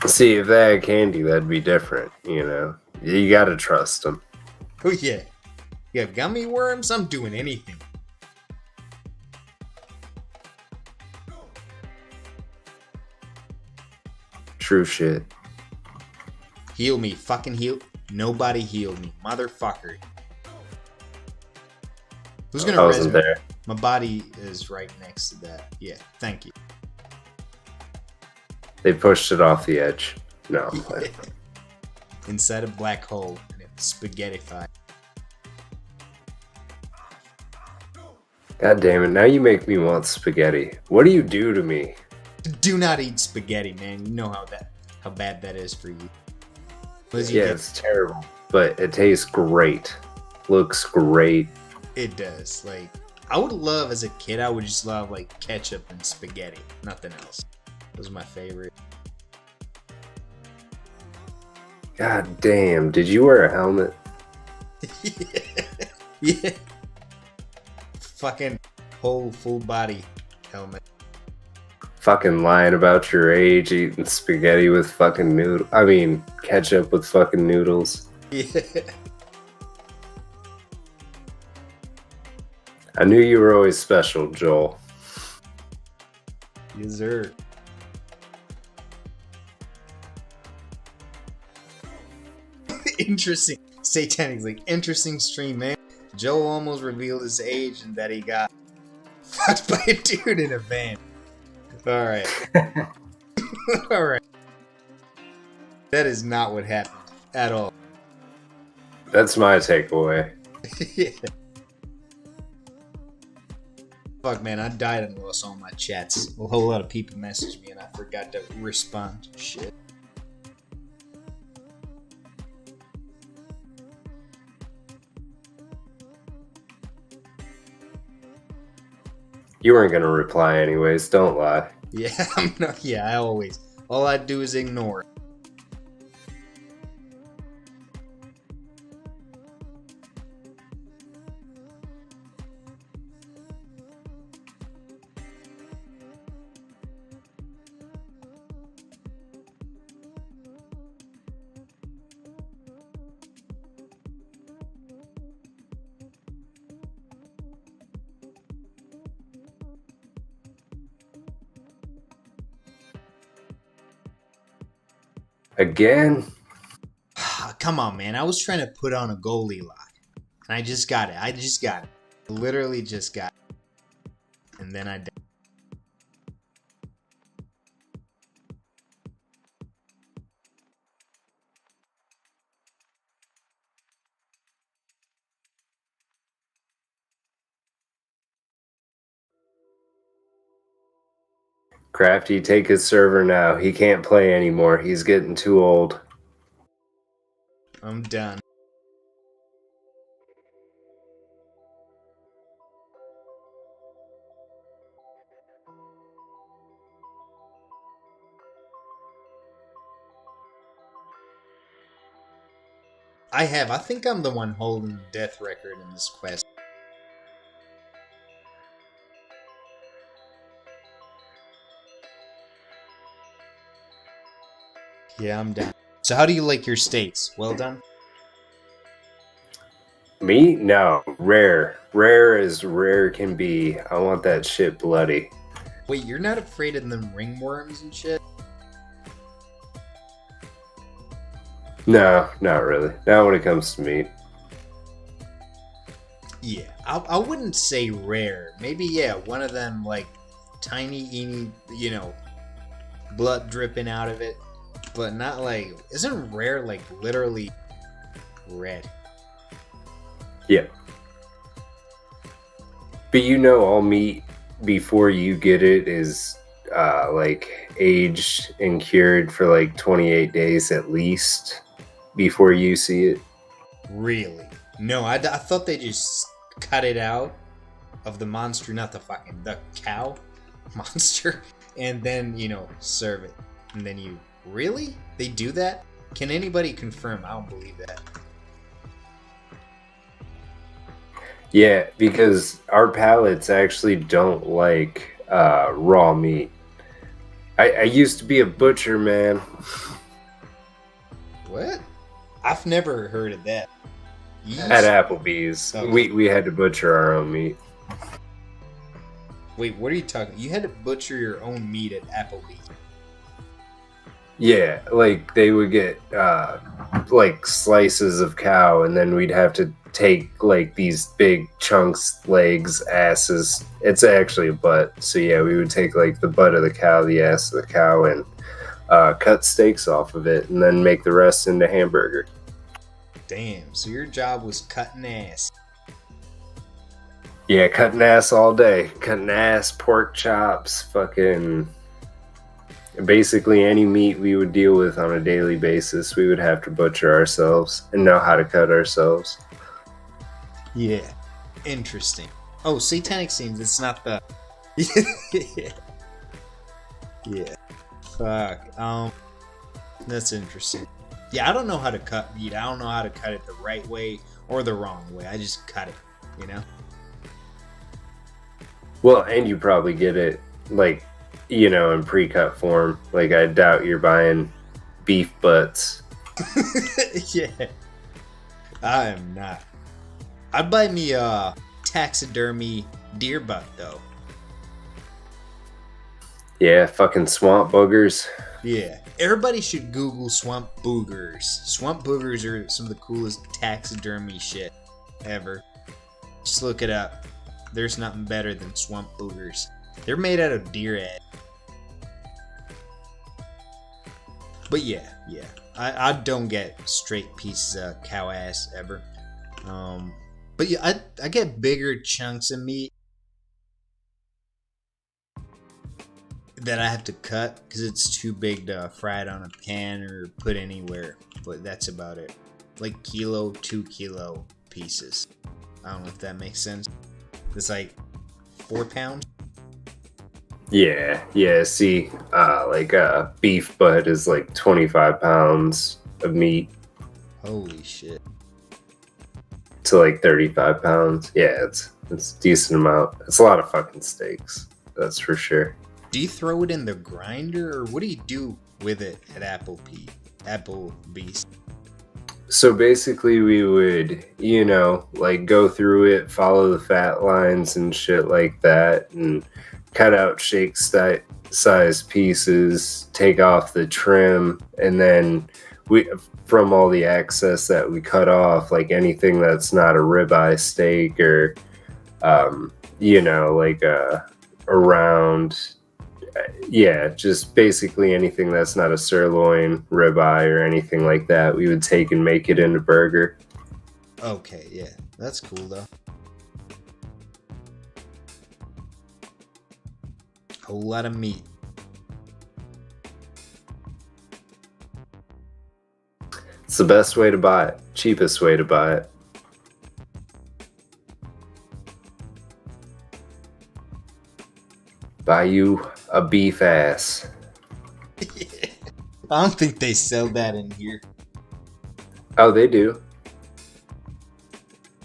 See, if they had candy, that'd be different, You gotta trust them. Oh, yeah. You have gummy worms? I'm doing anything. True shit. Heal me. Fucking heal. Nobody healed me. Motherfucker. Who's gonna I res wasn't me? there. My body is right next to that. Yeah, thank you. They pushed it off the edge. No. Inside a black hole and it's spaghetti-fied. God damn it, now you make me want spaghetti. What do you do to me? Do not eat spaghetti, man. You know how bad that is for you. Yeah, it's terrible. But it tastes great. Looks great. It does. Like, I would love, as a kid, I would just love, like, ketchup and spaghetti. Nothing else. Those are my favorite. God damn, did you wear a helmet? Yeah. Fucking whole full body helmet. Fucking lying about your age, eating spaghetti with fucking ketchup with fucking noodles. Yeah. I knew you were always special, Joel. Yes, sir. Interesting. Satanic's like, interesting stream, man. Joe almost revealed his age and that he got fucked by a dude in a van. Alright. Alright. That is not what happened at all. That's my takeaway. Yeah. Fuck, man, I died and lost all my chats. A whole lot of people messaged me and I forgot to respond. Shit. You weren't gonna reply anyways, don't lie. Yeah, I always. All I do is ignore. Again? Come on, man. I was trying to put on a goalie lock. And I just got it. Literally just got it. And then I died. Crafty, take his server now. He can't play anymore. He's getting too old. I'm done. I think I'm the one holding the death record in this quest. Yeah, I'm done. So how do you like your steaks? Well done? Me? No. Rare. Rare as rare can be. I want that shit bloody. Wait, you're not afraid of them ringworms and shit? No, not really. Not when it comes to meat. Yeah, I wouldn't say rare. Maybe, yeah, one of them, like, tiny, blood dripping out of it. But not like, isn't rare, like, literally red? Yeah. But all meat before you get it is aged and cured for like 28 days at least before you see it. Really? No, I thought they just cut it out of the monster, not the cow monster, and then, serve it. And then you, really? They do that? Can anybody confirm? I don't believe that. Yeah, because our palates actually don't like raw meat. I used to be a butcher, man. What? I've never heard of that. At Applebee's, we had to butcher our own meat. Wait, what are you talking? You had to butcher your own meat at Applebee's? Yeah, like they would get like slices of cow, and then we'd have to take like these big chunks, legs, asses. It's actually a butt. So yeah, we would take like the butt of the cow, the ass of the cow, and cut steaks off of it, and then make the rest into hamburger. Damn. So your job was cutting ass. Yeah, cutting ass all day. Cutting ass, pork chops, fucking basically any meat we would deal with on a daily basis, we would have to butcher ourselves and know how to cut ourselves. Yeah. Interesting. Oh, satanic scenes. It's not the. Yeah. Fuck. That's interesting. Yeah, I don't know how to cut meat. I don't know how to cut it the right way or the wrong way. I just cut it, you know? Well, and you probably get it like, in pre-cut form. Like, I doubt you're buying beef butts. Yeah. I am not. I'd buy me a taxidermy deer butt, though. Yeah, fucking swamp boogers. Yeah. Everybody should Google swamp boogers. Swamp boogers are some of the coolest taxidermy shit ever. Just look it up. There's nothing better than swamp boogers. They're made out of deer head. But yeah. I don't get straight pieces of cow ass ever. But yeah, I get bigger chunks of meat that I have to cut because it's too big to fry it on a pan or put anywhere. But that's about it. Like 2 kilo pieces. I don't know if that makes sense. It's like 4 pounds. Yeah. See, like beef butt is like 25 pounds of meat Holy shit. to like 35 pounds. Yeah, it's a decent amount. It's a lot of fucking steaks. That's for sure. Do you throw it in the grinder or what do you do with it at Applebee's? So basically, we would, like go through it, follow the fat lines and shit like that, and cut out shake size pieces, take off the trim, and then from all the excess that we cut off, like anything that's not a ribeye steak or, like around. Yeah, just basically anything that's not a sirloin, ribeye, or anything like that, we would take and make it into burger. Okay, yeah. That's cool though. Whole lot of meat. It's the best way to buy it, cheapest way to buy it. Buy you a beef ass. I don't think they sell that in here. Oh, they do.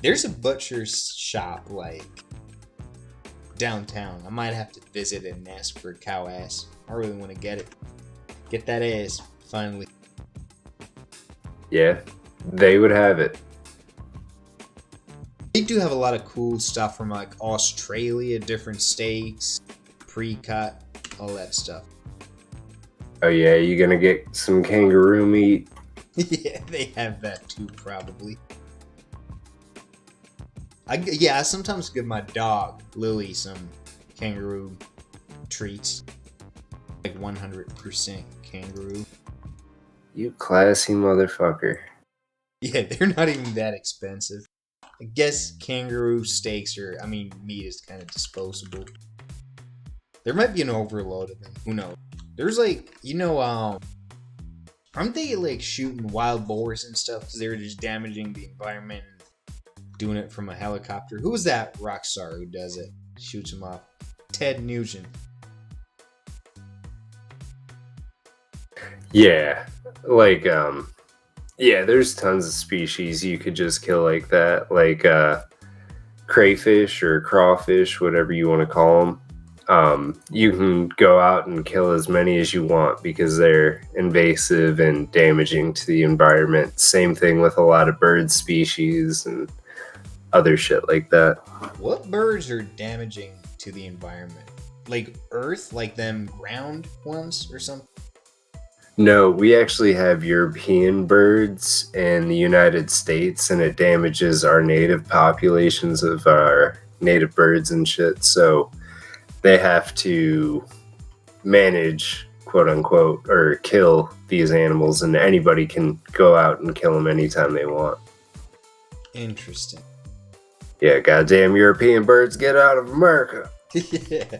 There's a butcher's shop like downtown. I might have to visit and ask for a cow ass. I really want to get it. Get that ass finally. Yeah, they would have it. They do have a lot of cool stuff from like Australia, different steaks, pre-cut, all that stuff. Oh yeah, you gonna get some kangaroo meat? Yeah, they have that too, probably. I sometimes give my dog, Lily, some kangaroo treats. Like 100% kangaroo. You classy motherfucker. Yeah, they're not even that expensive. I guess kangaroo steaks meat is kind of disposable. There might be an overload of them. Who knows? There's like, aren't they like shooting wild boars and stuff because they were just damaging the environment and doing it from a helicopter? Who was that rock star who does it? Shoots them off. Ted Nugent. Yeah, like there's tons of species you could just kill like that, like crayfish or crawfish, whatever you want to call them. You can go out and kill as many as you want because they're invasive and damaging to the environment. Same thing with a lot of bird species and other shit like that. What birds are damaging to the environment? Like Earth, like them ground ones or something? No, we actually have European birds in the United States, and it damages our native populations of our native birds and shit. So they have to manage, quote unquote, or kill these animals, and anybody can go out and kill them anytime they want. Interesting. Yeah, goddamn European birds, get out of America. Yeah.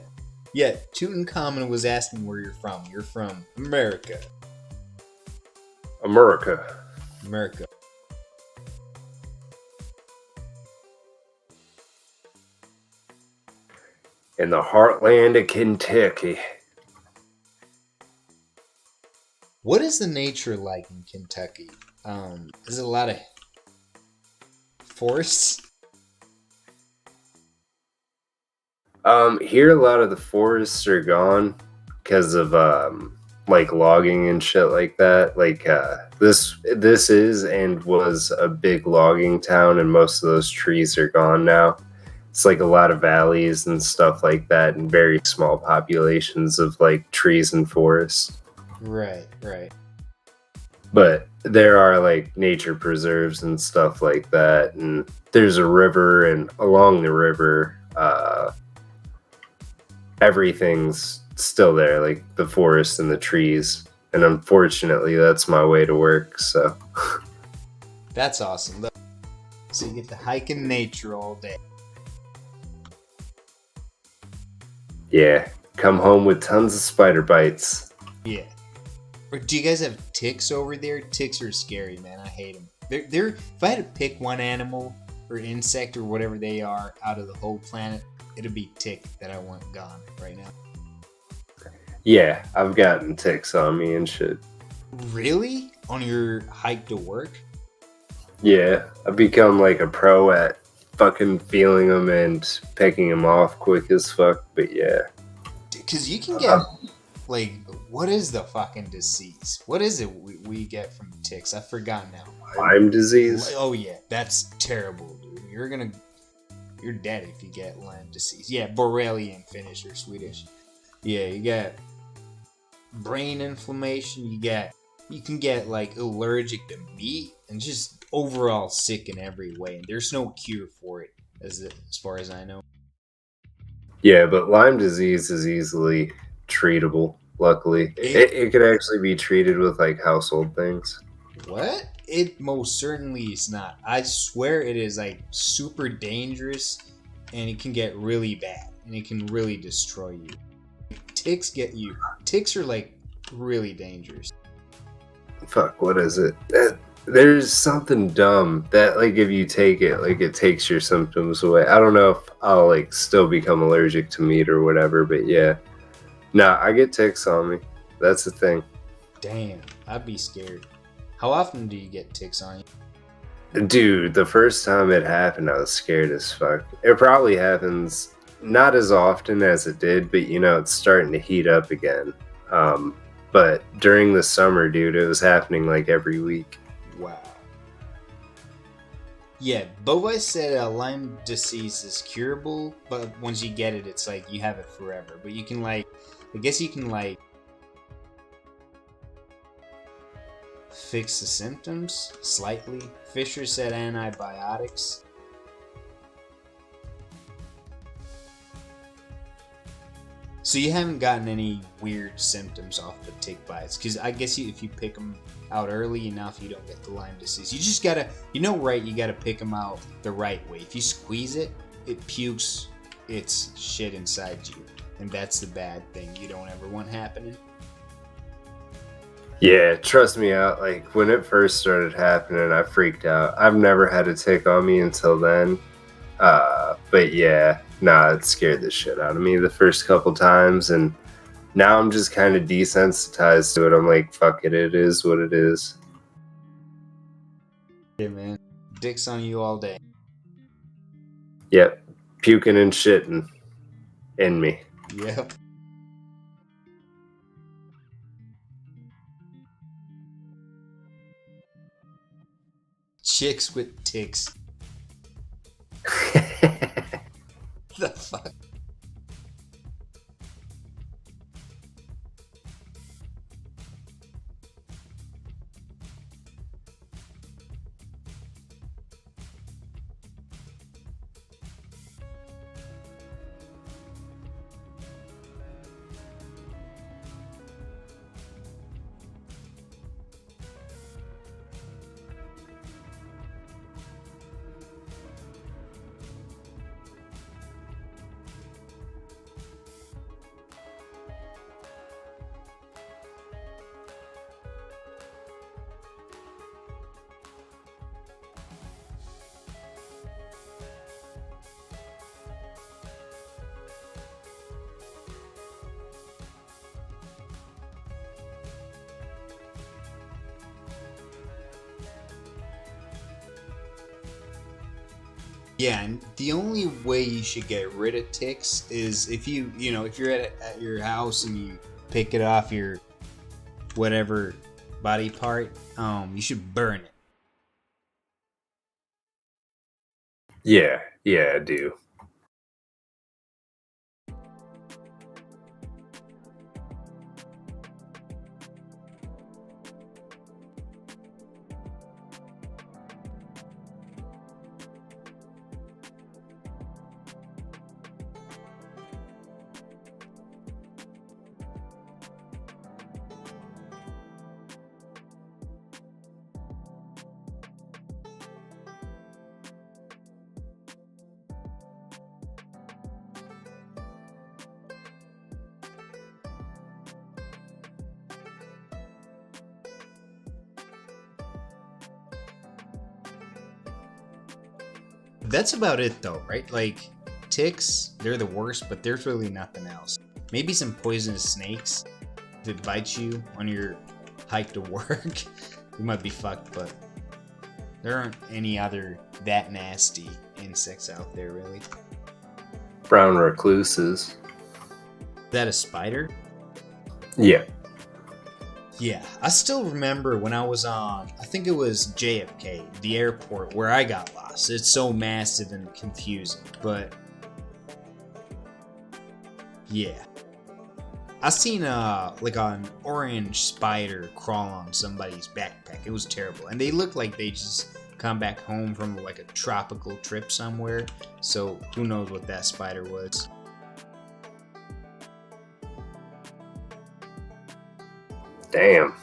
Yeah, Tutankhamun was asking where you're from. You're from America. America. America. In the heartland of Kentucky. What is the nature like in Kentucky? Is it a lot of forests? Here a lot of the forests are gone because of like logging and shit like that. Like this is and was a big logging town, and most of those trees are gone now. It's like a lot of valleys and stuff like that, and very small populations of like trees and forests. Right, right. But there are like nature preserves and stuff like that, and there's a river, and along the river, everything's still there, like the forest and the trees. And unfortunately, that's my way to work. So That's awesome. So you get to hike in nature all day. yeah, come home with tons of spider bites. Yeah. Or do you guys have ticks over there? Ticks are scary, man. I hate them. They're. If I had to pick one animal or insect or whatever they are out of the whole planet, it'd be tick that I want gone right now. Yeah, I've gotten ticks on me and shit. Really? On your hike to work? Yeah, I've become like a pro at fucking feeling them and picking them off quick as fuck. But yeah, Because you can get like, what is the fucking disease? What is it we get from ticks? I forgot now. Lyme disease. Oh yeah, that's terrible, dude. You're dead if you get Lyme disease. Yeah, Borrelia in Finnish or Swedish. Yeah, you get brain inflammation. You can get like allergic to meat and just overall sick in every way. And there's no cure for it, as far as I know. Yeah, but Lyme disease is easily treatable. Luckily, it could actually be treated with like household things. What? It most certainly is not. I swear it is like super dangerous, and it can get really bad, and it can really destroy you. Ticks get you. Ticks are like really dangerous. Fuck, what is it? There's something dumb that like if you take it, like it takes your symptoms away. I don't know if I'll like still become allergic to meat or whatever, but yeah. Nah, I get ticks on me. That's the thing. Damn, I'd be scared. How often do you get ticks on you? Dude, the first time it happened, I was scared as fuck. It probably happens not as often as it did, but you know, it's starting to heat up again. But during the summer, dude, it was happening like every week. Wow. Yeah, Bovai said Lyme disease is curable, but once you get it, it's like you have it forever. But you can like, I guess you can like fix the symptoms slightly. Fisher said antibiotics. So you haven't gotten any weird symptoms off the tick bites, because I guess if you pick them out early enough, you don't get the Lyme disease. You just gotta, you gotta pick them out the right way. If you squeeze it, it pukes its shit inside you, and that's the bad thing you don't ever want happening. Yeah, trust me out. Like when it first started happening, I freaked out. I've never had a tick on me until then. But yeah, nah, it scared the shit out of me the first couple times, and now I'm just kind of desensitized to it. I'm like, fuck it, it is what it is. Yeah, man. Dicks on you all day. Yep, puking and shitting in me. Yep. Chicks with ticks. The fuck? Yeah, and the only way you should get rid of ticks is if if you're at your house and you pick it off your whatever body part, you should burn it. Yeah, yeah, I do. That's about it though, right? Like ticks, they're the worst, but there's really nothing else. Maybe some poisonous snakes that bite you on your hike to work. You might be fucked, but there aren't any other that nasty insects out there, really. Is Brown recluses. that a spider? Yeah. Yeah, I still remember when I was on, I think it was JFK, the airport, where I got lost. It's so massive and confusing, but yeah. I seen like an orange spider crawl on somebody's backpack. It was terrible, and they looked like they just come back home from like a tropical trip somewhere. So who knows what that spider was? Damn.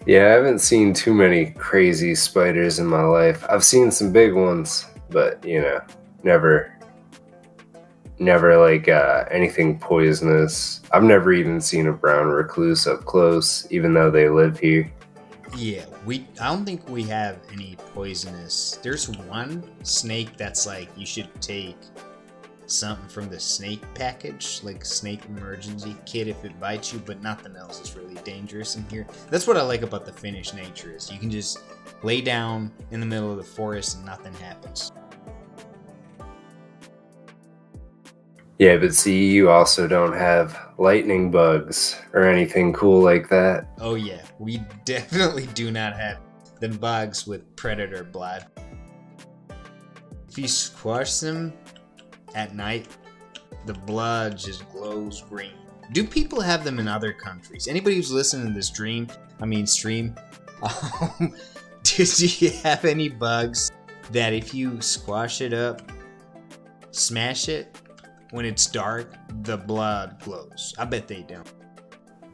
Yeah, I haven't seen too many crazy spiders in my life. I've seen some big ones, but never never like anything poisonous. I've never even seen a brown recluse up close, even though they live here. Yeah, I don't think we have any poisonous. There's one snake that's like you should take something from the snake package, like snake emergency kit if it bites you, but nothing else is really dangerous in here. That's what I like about the Finnish nature is you can just lay down in the middle of the forest and nothing happens. Yeah, but see, you also don't have lightning bugs or anything cool like that. Oh yeah, we definitely do not have them bugs with predator blood. If you squash them at night, the blood just glows green. Do people have them in other countries? Anybody who's listening to this stream, do you have any bugs that if you squash it up, smash it, when it's dark, the blood glows? I bet they don't.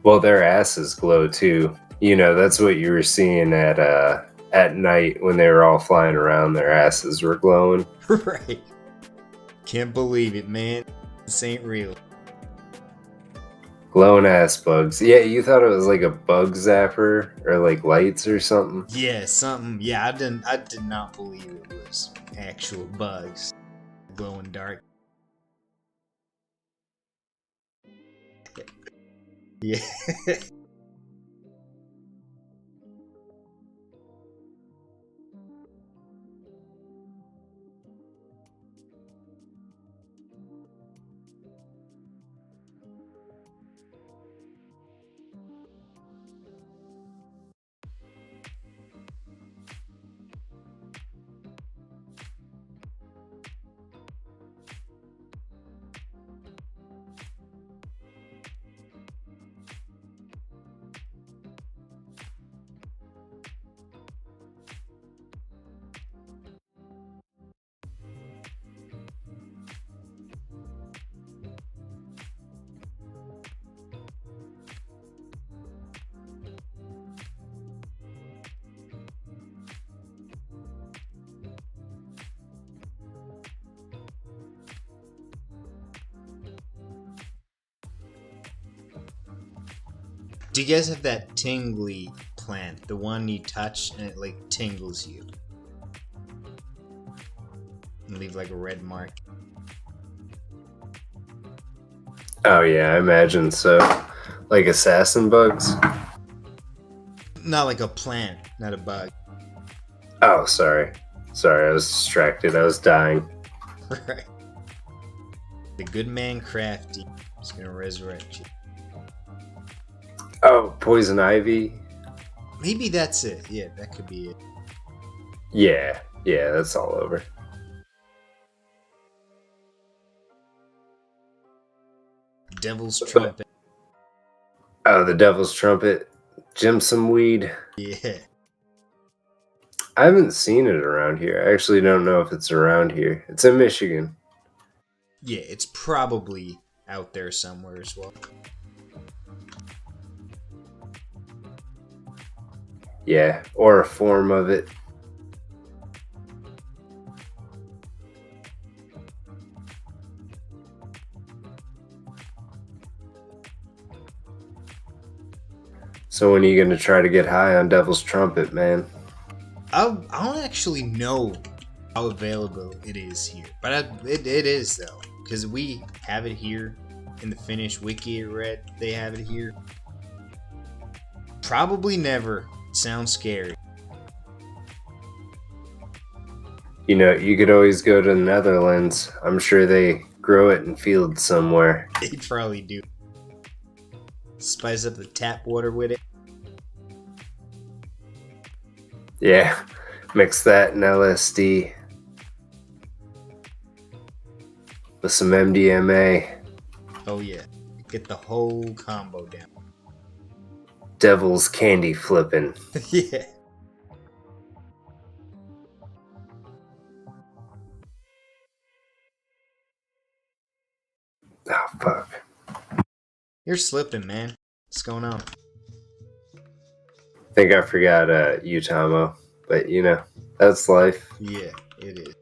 Well, their asses glow too. That's what you were seeing at night when they were all flying around. Their asses were glowing. Right. Can't believe it, man. This ain't real. Glowing ass bugs. Yeah, you thought it was like a bug zapper or like lights or something. Yeah, something. Yeah, I did not believe it was actual bugs glowing dark. Yeah. Do you guys have that tingly plant? The one you touch and it like tingles you and leave like a red mark. Oh yeah, I imagine so. Like assassin bugs. Not like a plant, not a bug. Oh, sorry. Sorry, I was distracted. I was dying. Right. The good man Crafty is gonna resurrect you. Oh, poison ivy. Maybe that's it. Yeah, that could be it. Yeah, that's all over. Devil's trumpet. Oh, the devil's trumpet. Jimson weed. Yeah. I haven't seen it around here. I actually don't know if it's around here. It's in Michigan. Yeah, it's probably out there somewhere as well. Yeah, or a form of it. So when are you gonna try to get high on Devil's Trumpet, man? I don't actually know how available it is here, but it is though, because we have it here in the Finnish wiki. Read they have it here. Probably never. Sounds scary. You know, you could always go to the Netherlands. I'm sure they grow it in fields somewhere. They probably do. Spice up the tap water with it. Yeah, mix that and LSD with some MDMA. Oh yeah, get the whole combo down. Devil's candy flipping. Yeah. Oh, fuck. You're slipping, man. What's going on? I think I forgot Utamo, but you know, that's life. Yeah, it is.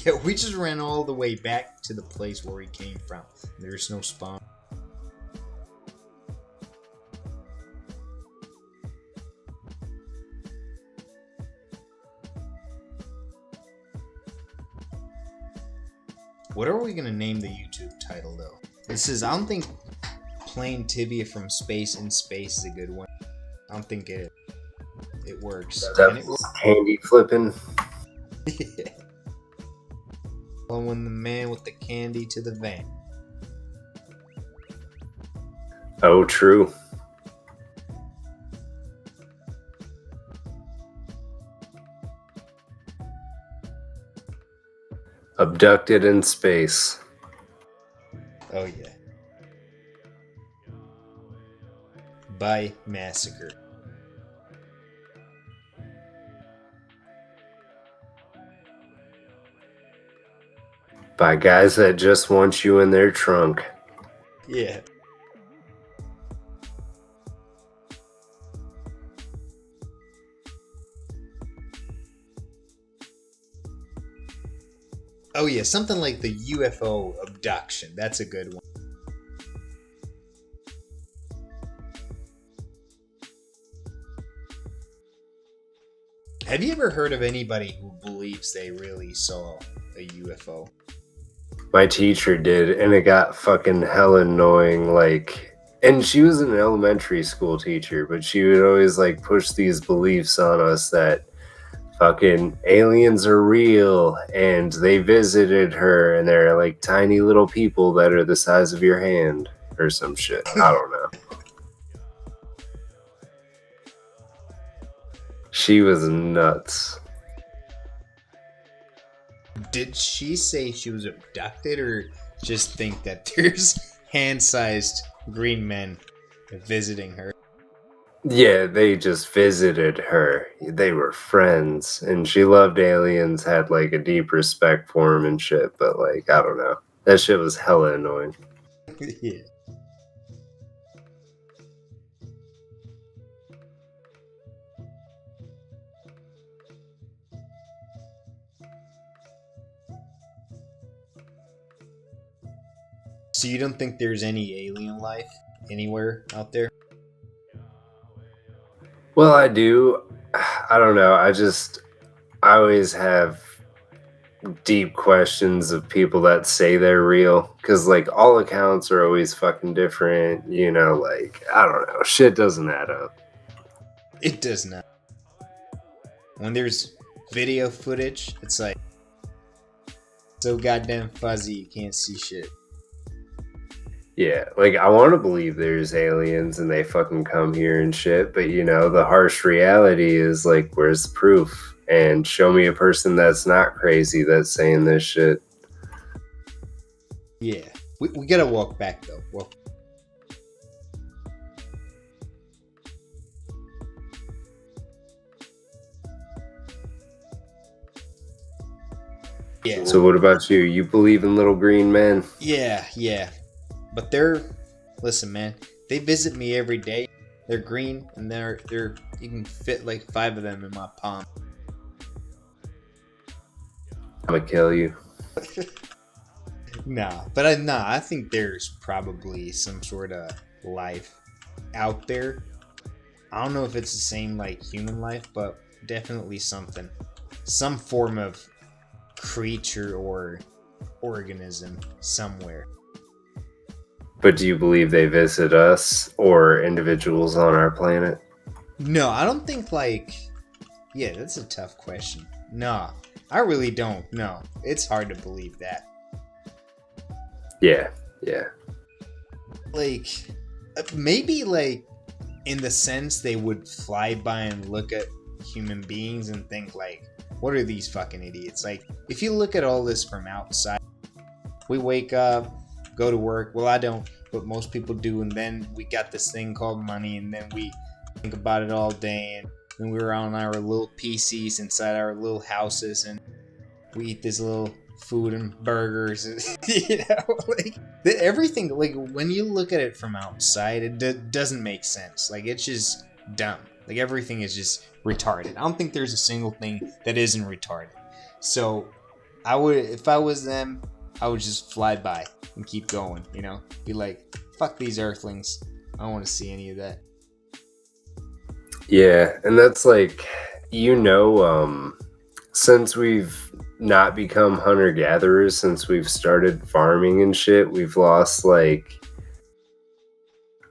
Yeah, we just ran all the way back to the place where we came from. There's no spawn. What are we gonna name the YouTube title though? This is, I don't think playing Tibia from space in space is a good one. I don't think it works. Can it work? Candy flipping. Yeah. Following the man with the candy to the van. Oh, true. Abducted in space. Oh yeah. By massacre. By guys that just want you in their trunk. Yeah. Oh yeah, something like the UFO abduction. That's a good one. Have you ever heard of anybody who believes they really saw a UFO? My teacher did, and it got fucking hell annoying. Like, and she was an elementary school teacher, but she would always like push these beliefs on us that fucking aliens are real and they visited her and they're like tiny little people that are the size of your hand or some shit. I don't know. She was nuts. Did she say she was abducted or just think that there's hand-sized green men visiting her? Yeah, they just visited her. They were friends, and she loved aliens, had like a deep respect for them and shit, but like, I don't know. That shit was hella annoying. Yeah. So you don't think there's any alien life anywhere out there? Well, I do. I don't know. I always have deep questions of people that say they're real because like all accounts are always fucking different, you know, like I don't know, shit doesn't add up. It does not. When there's video footage, it's like so goddamn fuzzy you can't see shit. Yeah, like I want to believe there's aliens and they fucking come here and shit, but you know, the harsh reality is like where's the proof? And show me a person that's not crazy that's saying this shit. Yeah. We gotta walk back though. Walk. Yeah. So what about you? You believe in little green men? Yeah. But listen, man, they visit me every day. They're green and they're you can fit like 5 of them in my palm. I'm gonna kill you. I think there's probably some sort of life out there. I don't know if it's the same like human life, but definitely something. Some form of creature or organism somewhere. But do you believe they visit us or individuals on our planet? No, I don't think like yeah, that's a tough question. No, I really don't. No, it's hard to believe that. Yeah. Like, maybe like in the sense they would fly by and look at human beings and think like, what are these fucking idiots? Like, if you look at all this from outside, we wake up, go to work. Well, I don't, but most people do. And then we got this thing called money, and then we think about it all day. And then we're on our little PCs inside our little houses, and we eat this little food and burgers. You know, like everything. Like when you look at it from outside, it doesn't make sense. Like it's just dumb. Like everything is just retarded. I don't think there's a single thing that isn't retarded. So I would, if I was them, I would just fly by and keep going, you know? Be like, fuck these earthlings. I don't want to see any of that. Yeah, and that's like, you know, since we've not become hunter-gatherers, since we've started farming and shit, we've lost like,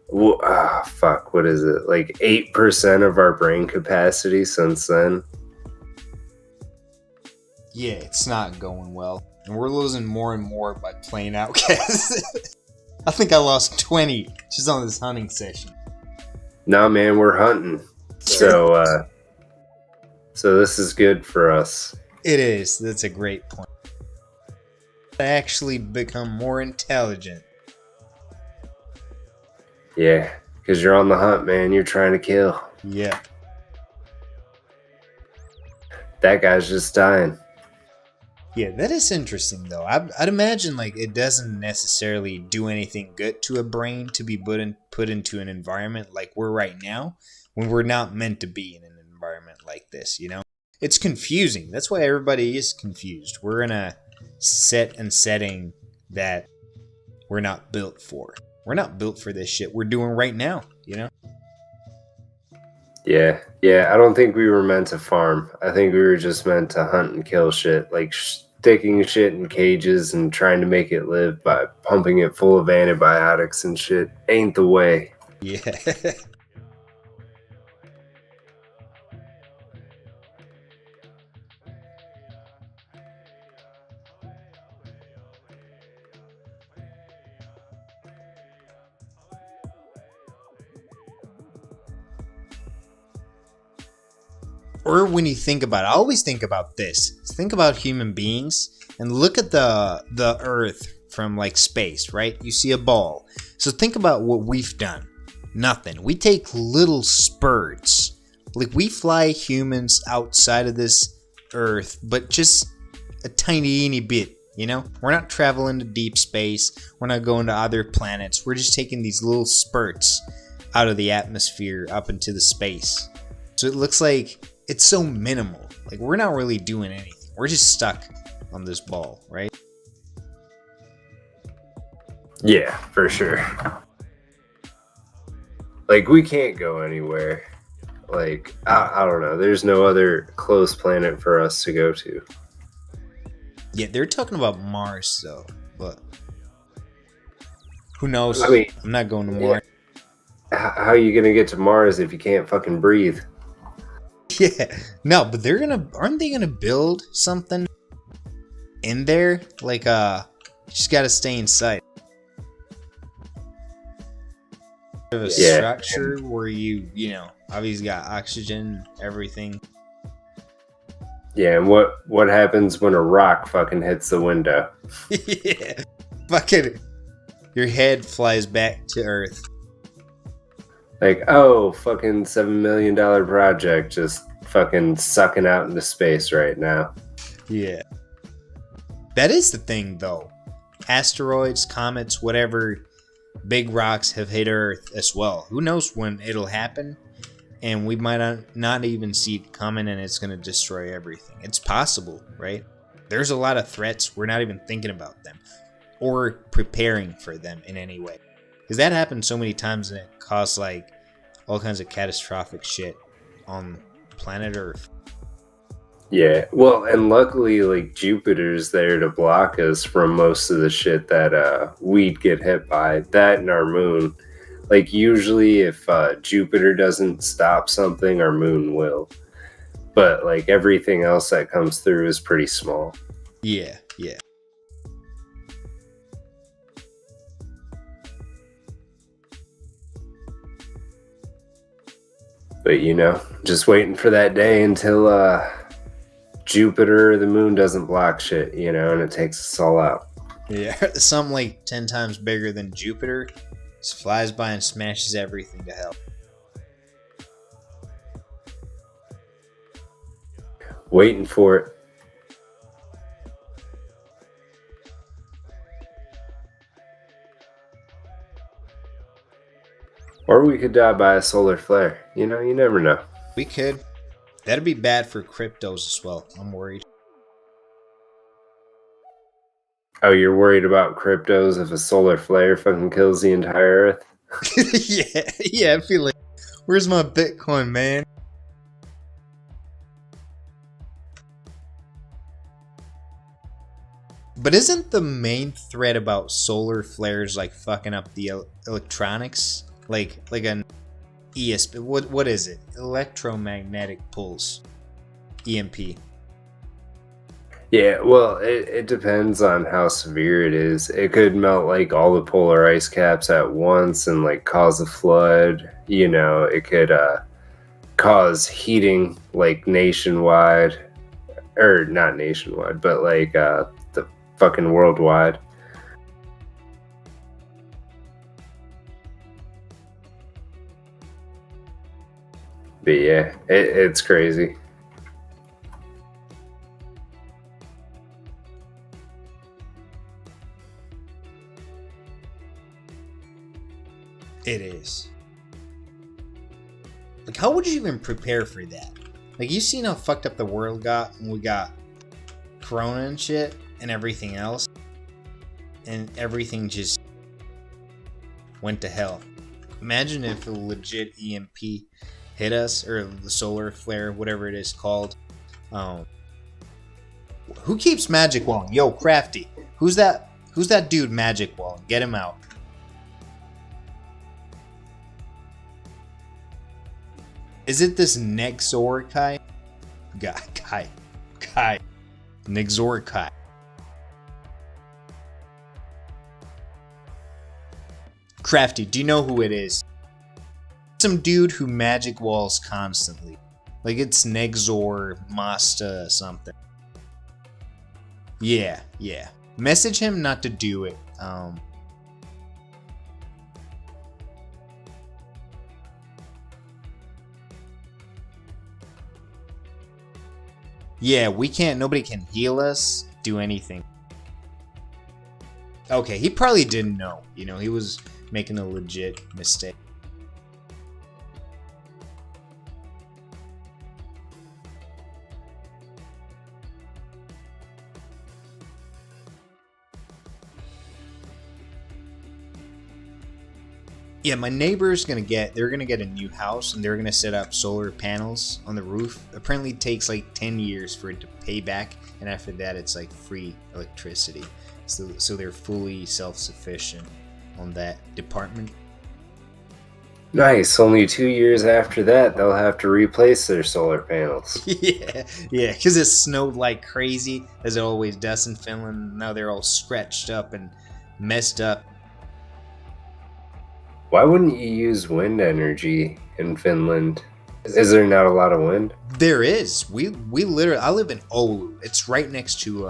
what is it? Like 8% of our brain capacity since then. Yeah, it's not going well. And we're losing more and more by playing Outcast. I think I lost 20 just on this hunting session. Nah, man, we're hunting. So this is good for us. It is. That's a great point. I actually become more intelligent. Yeah, because you're on the hunt, man. You're trying to kill. Yeah. That guy's just dying. Yeah, that is interesting, though. I'd imagine like it doesn't necessarily do anything good to a brain to be put into an environment like we're right now, when we're not meant to be in an environment like this, you know? It's confusing. That's why everybody is confused. We're in a setting that we're not built for. We're not built for this shit we're doing right now, you know? Yeah, yeah. I don't think we were meant to farm. I think we were just meant to hunt and kill shit, like sticking shit in cages and trying to make it live by pumping it full of antibiotics and shit. Ain't the way. Yeah. Or when you think about it, I always think about this. Think about human beings and look at the Earth from like space, right? You see a ball. So think about what we've done. Nothing. We take little spurts. Like we fly humans outside of this Earth, but just a tiny bit. You know, we're not traveling to deep space. We're not going to other planets. We're just taking these little spurts out of the atmosphere up into the space. So it looks like it's so minimal. Like we're not really doing anything. We're just stuck on this ball, right? Yeah, for sure. Like we can't go anywhere. Like I don't know. There's no other close planet for us to go to. Yeah, they're talking about Mars though, but who knows? I mean, I'm not going to yeah. Mars. How are you gonna get to Mars if you can't fucking breathe? Yeah, no, but aren't they gonna build something in there? Like, you just gotta stay inside. Have a Yeah. structure where you know, obviously got oxygen, everything. Yeah, and what happens when a rock fucking hits the window? Yeah, fucking, your head flies back to Earth. Like, oh, fucking $7 million project just fucking sucking out into space right now. Yeah. That is the thing, though. Asteroids, comets, whatever, big rocks have hit Earth as well. Who knows when it'll happen? And we might not even see it coming and it's going to destroy everything. It's possible, right? There's a lot of threats. We're not even thinking about them or preparing for them in any way. Because that happens so many times and it caused like all kinds of catastrophic shit on planet Earth. Yeah, well, and luckily, like, Jupiter's there to block us from most of the shit that we'd get hit by. That and our moon. Like, usually if Jupiter doesn't stop something, our moon will. But, like, everything else that comes through is pretty small. Yeah, yeah. But, you know, just waiting for that day until Jupiter or the moon doesn't block shit, you know, and it takes us all out. Yeah, something like 10 times bigger than Jupiter just flies by and smashes everything to hell. Waiting for it. Or we could die by a solar flare. You know, you never know. We could. That'd be bad for cryptos as well. I'm worried. Oh, you're worried about cryptos if a solar flare fucking kills the entire Earth? yeah, I feel like, where's my Bitcoin, man? But isn't the main threat about solar flares like fucking up the electronics? Like an ESP? What is it? Electromagnetic pulse. EMP. Yeah, well, it depends on how severe it is. It could melt like all the polar ice caps at once and like cause a flood. You know, it could cause heating like nationwide, or not nationwide, but like the fucking worldwide. But yeah, it's crazy. It is. Like, how would you even prepare for that? Like, you seen how fucked up the world got when we got Corona and shit and everything else? And everything just went to hell. Imagine if a legit EMP hit us, or the solar flare, whatever it is called. Um, who keeps magic walling? Yo, Crafty. Who's that? Who's that dude magic walling? Get him out. Is it this Nexorikai? Kai. Nexorikai. Crafty, do you know who it is? Some dude who magic walls constantly. Like it's Nexor Masta something. Yeah. Message him not to do it. Yeah, we can't. Nobody can heal us, do anything. Okay, he probably didn't know. You know, he was making a legit mistake. Yeah, my neighbor's they're gonna get a new house and they're gonna set up solar panels on the roof. Apparently it takes like 10 years for it to pay back, and after that it's like free electricity. So they're fully self-sufficient on that department. Nice. Only 2 years after that, they'll have to replace their solar panels. yeah, because it snowed like crazy, as it always does in Finland. Now they're all scratched up and messed up. Why wouldn't you use wind energy in Finland? Is there not a lot of wind? There is. We literally. I live in Oulu. It's right next to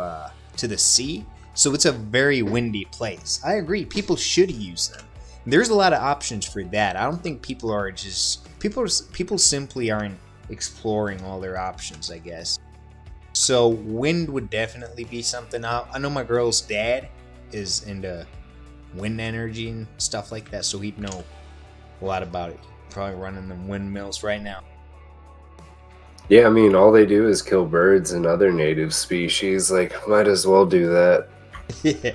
the sea, so it's a very windy place. I agree. People should use them. There's a lot of options for that. I don't think people simply aren't exploring all their options, I guess. So wind would definitely be something. I know my girl's dad is into wind energy and stuff like that, so he'd know a lot about it. Probably running them windmills right now. Yeah, I mean, all they do is kill birds and other native species. Like, might as well do that. Yeah.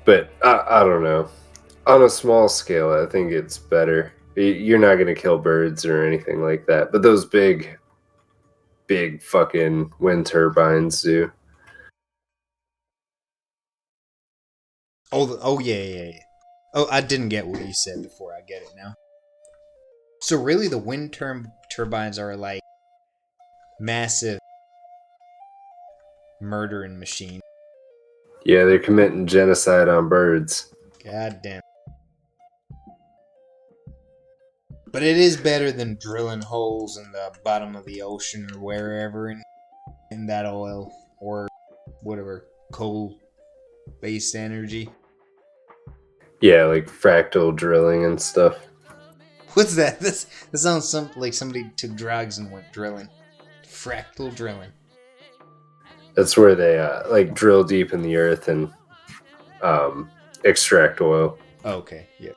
But I don't know. On a small scale, I think it's better. You're not going to kill birds or anything like that. But those big fucking wind turbines do. Oh yeah. Oh, I didn't get what you said before. I get it now. So really, the wind turbines are like massive murdering machine. Yeah, they're committing genocide on birds. God damn. But it is better than drilling holes in the bottom of the ocean or wherever in that oil or whatever coal-based energy. Yeah, like fractal drilling and stuff. What's that? This sounds like somebody took drugs and went drilling. Fractal drilling. That's where they like drill deep in the earth and extract oil. Okay, yeah.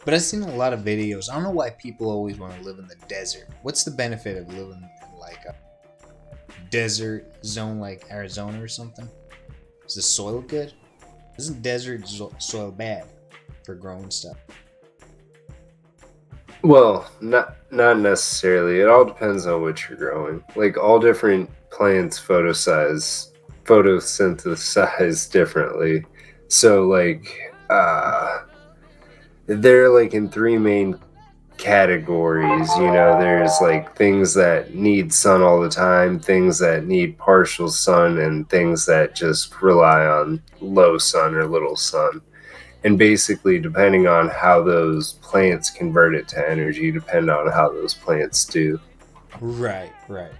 But I've seen a lot of videos. I don't know why people always want to live in the desert. What's the benefit of living in like a desert zone like Arizona or something? Is the soil good? Isn't desert soil bad for growing stuff? Well, not necessarily. It all depends on what you're growing. Like all different plants photosynthesize differently. So like they're like in three main categories. There's like things that need sun all the time, things that need partial sun, and things that just rely on low sun or little sun. And basically, depending on how those plants convert it to energy, depend on how those plants do. Right, right.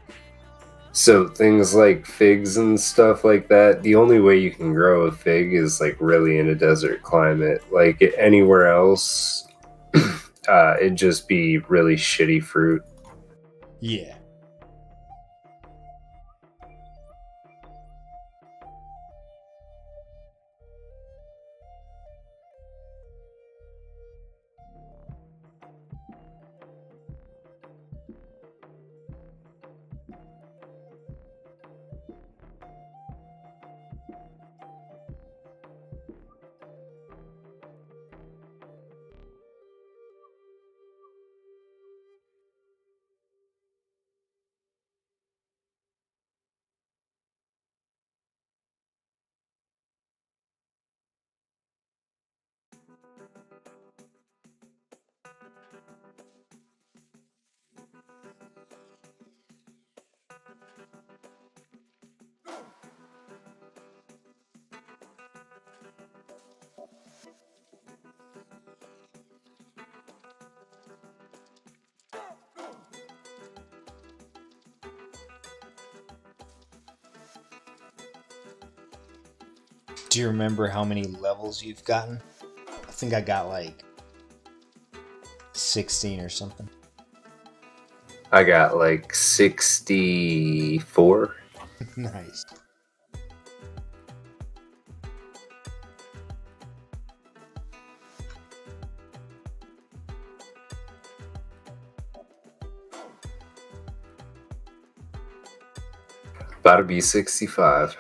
So things like figs and stuff like that, the only way you can grow a fig is like really in a desert climate. Like anywhere else, it'd just be really shitty fruit. Yeah. Do you remember how many levels you've gotten? I think I got like 16 or something. I got like 64. Nice. About to be 65.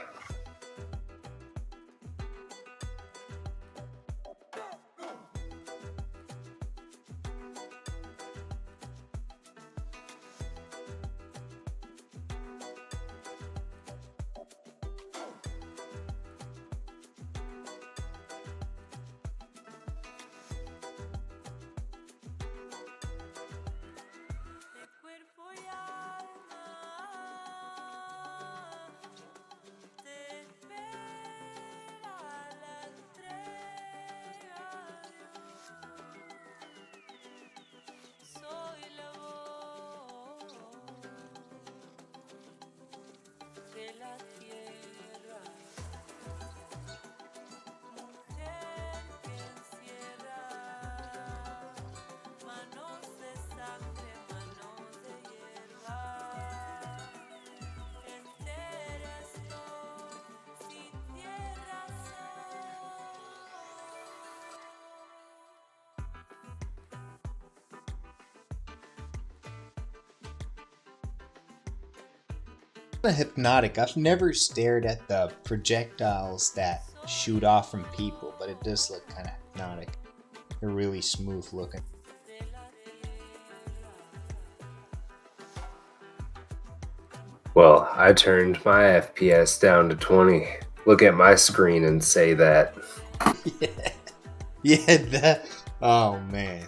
Hypnotic. I've never stared at the projectiles that shoot off from people, but it does look kind of hypnotic. They're really smooth looking. Well, I turned my FPS down to 20. Look at my screen and say that. Yeah. Yeah, that. Oh, man.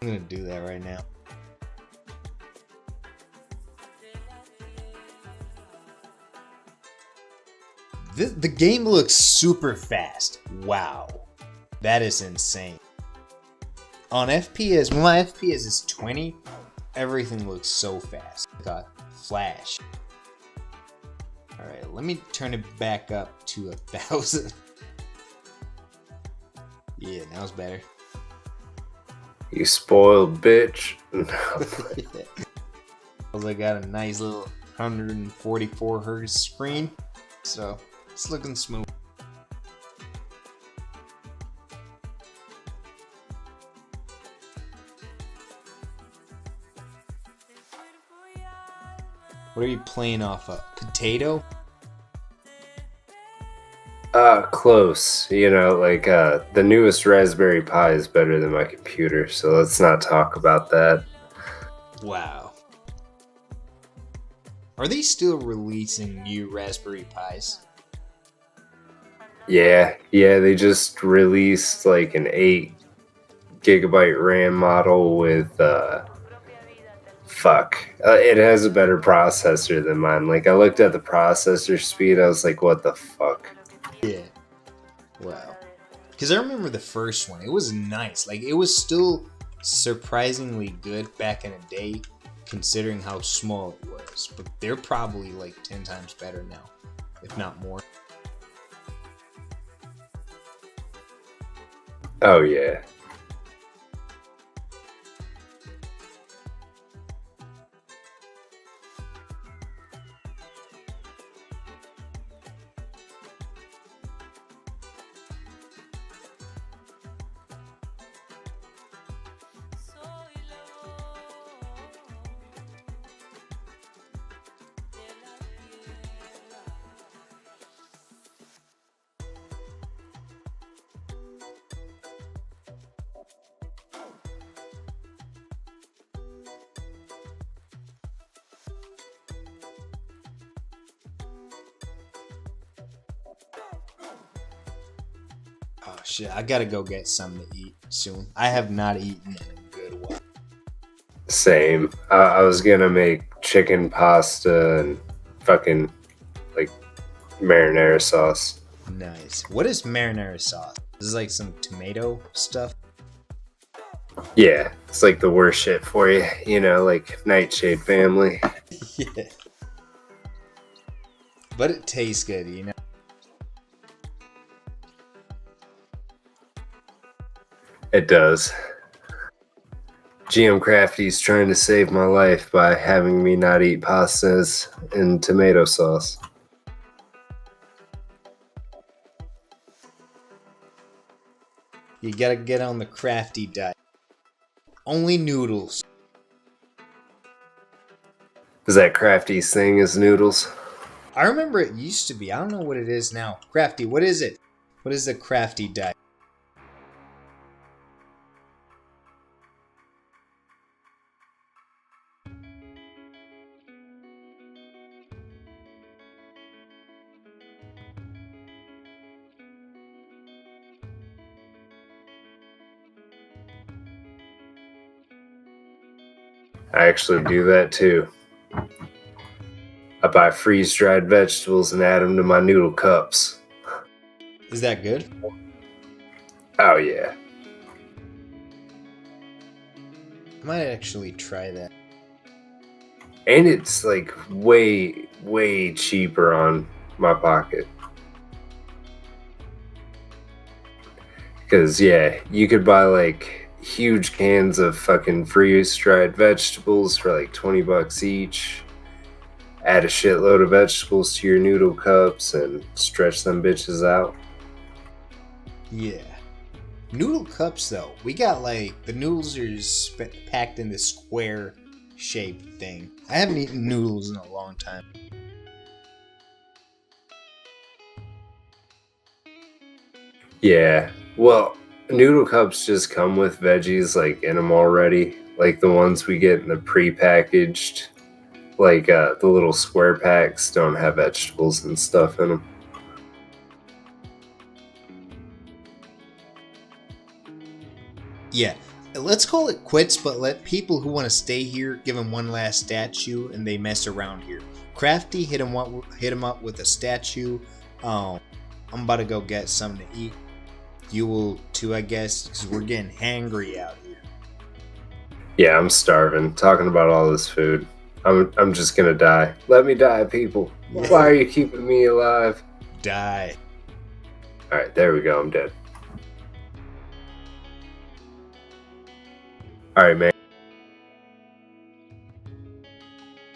I'm gonna do that right now. The game looks super fast. Wow. That is insane. On FPS, when my FPS is 20, everything looks so fast. Like a flash. Alright, let me turn it back up to 1,000. Yeah, now it's better. You spoiled bitch. I got a nice little 144 hertz screen, so it's looking smooth. What are you playing off of? Potato? Close. You know, like the newest Raspberry Pi is better than my computer, so let's not talk about that. Wow. Are they still releasing new Raspberry Pis? Yeah, they just released like an 8 GB RAM model with it has a better processor than mine. Like I looked at the processor speed, I was like, what the fuck? Yeah. Wow. Because I remember the first one. It was nice. Like, it was still surprisingly good back in the day, considering how small it was. But they're probably like 10 times better now, if not more. Oh yeah. Oh shit, I gotta go get something to eat soon. I have not eaten in a good while. Same. I was gonna make chicken pasta and fucking like marinara sauce. Nice. What is marinara sauce? This is like some tomato stuff? Yeah, it's like the worst shit for you, you know, like Nightshade family. Yeah. But it tastes good, you know? It does. GM Crafty's trying to save my life by having me not eat pastas and tomato sauce. You gotta get on the crafty diet. Only noodles. Is that Crafty's thing is noodles? I remember it used to be. I don't know what it is now. Crafty, what is it? What is the crafty diet? I actually do that too. I buy freeze-dried vegetables and add them to my noodle cups. Is that good? Oh yeah. I might actually try that. And it's like way cheaper on my pocket. Because yeah, you could buy like huge cans of fucking freeze-dried vegetables for like $20 each. Add a shitload of vegetables to your noodle cups and stretch them bitches out. Yeah. Noodle cups, though. We got like the noodles are packed in this square shaped thing. I haven't eaten noodles in a long time. Yeah. Well, noodle cups just come with veggies like in them already. Like the ones we get in the pre-packaged. Like the little square packs don't have vegetables and stuff in them. Yeah. Let's call it quits, but let people who want to stay here give them one last statue and they mess around here. Crafty hit him up with a statue. I'm about to go get something to eat. You will too, I guess, because we're getting hangry out here. Yeah, I'm starving. Talking about all this food. I'm just gonna die. Let me die, people. Yeah. Why are you keeping me alive? Die. Alright, there we go. I'm dead. Alright, man.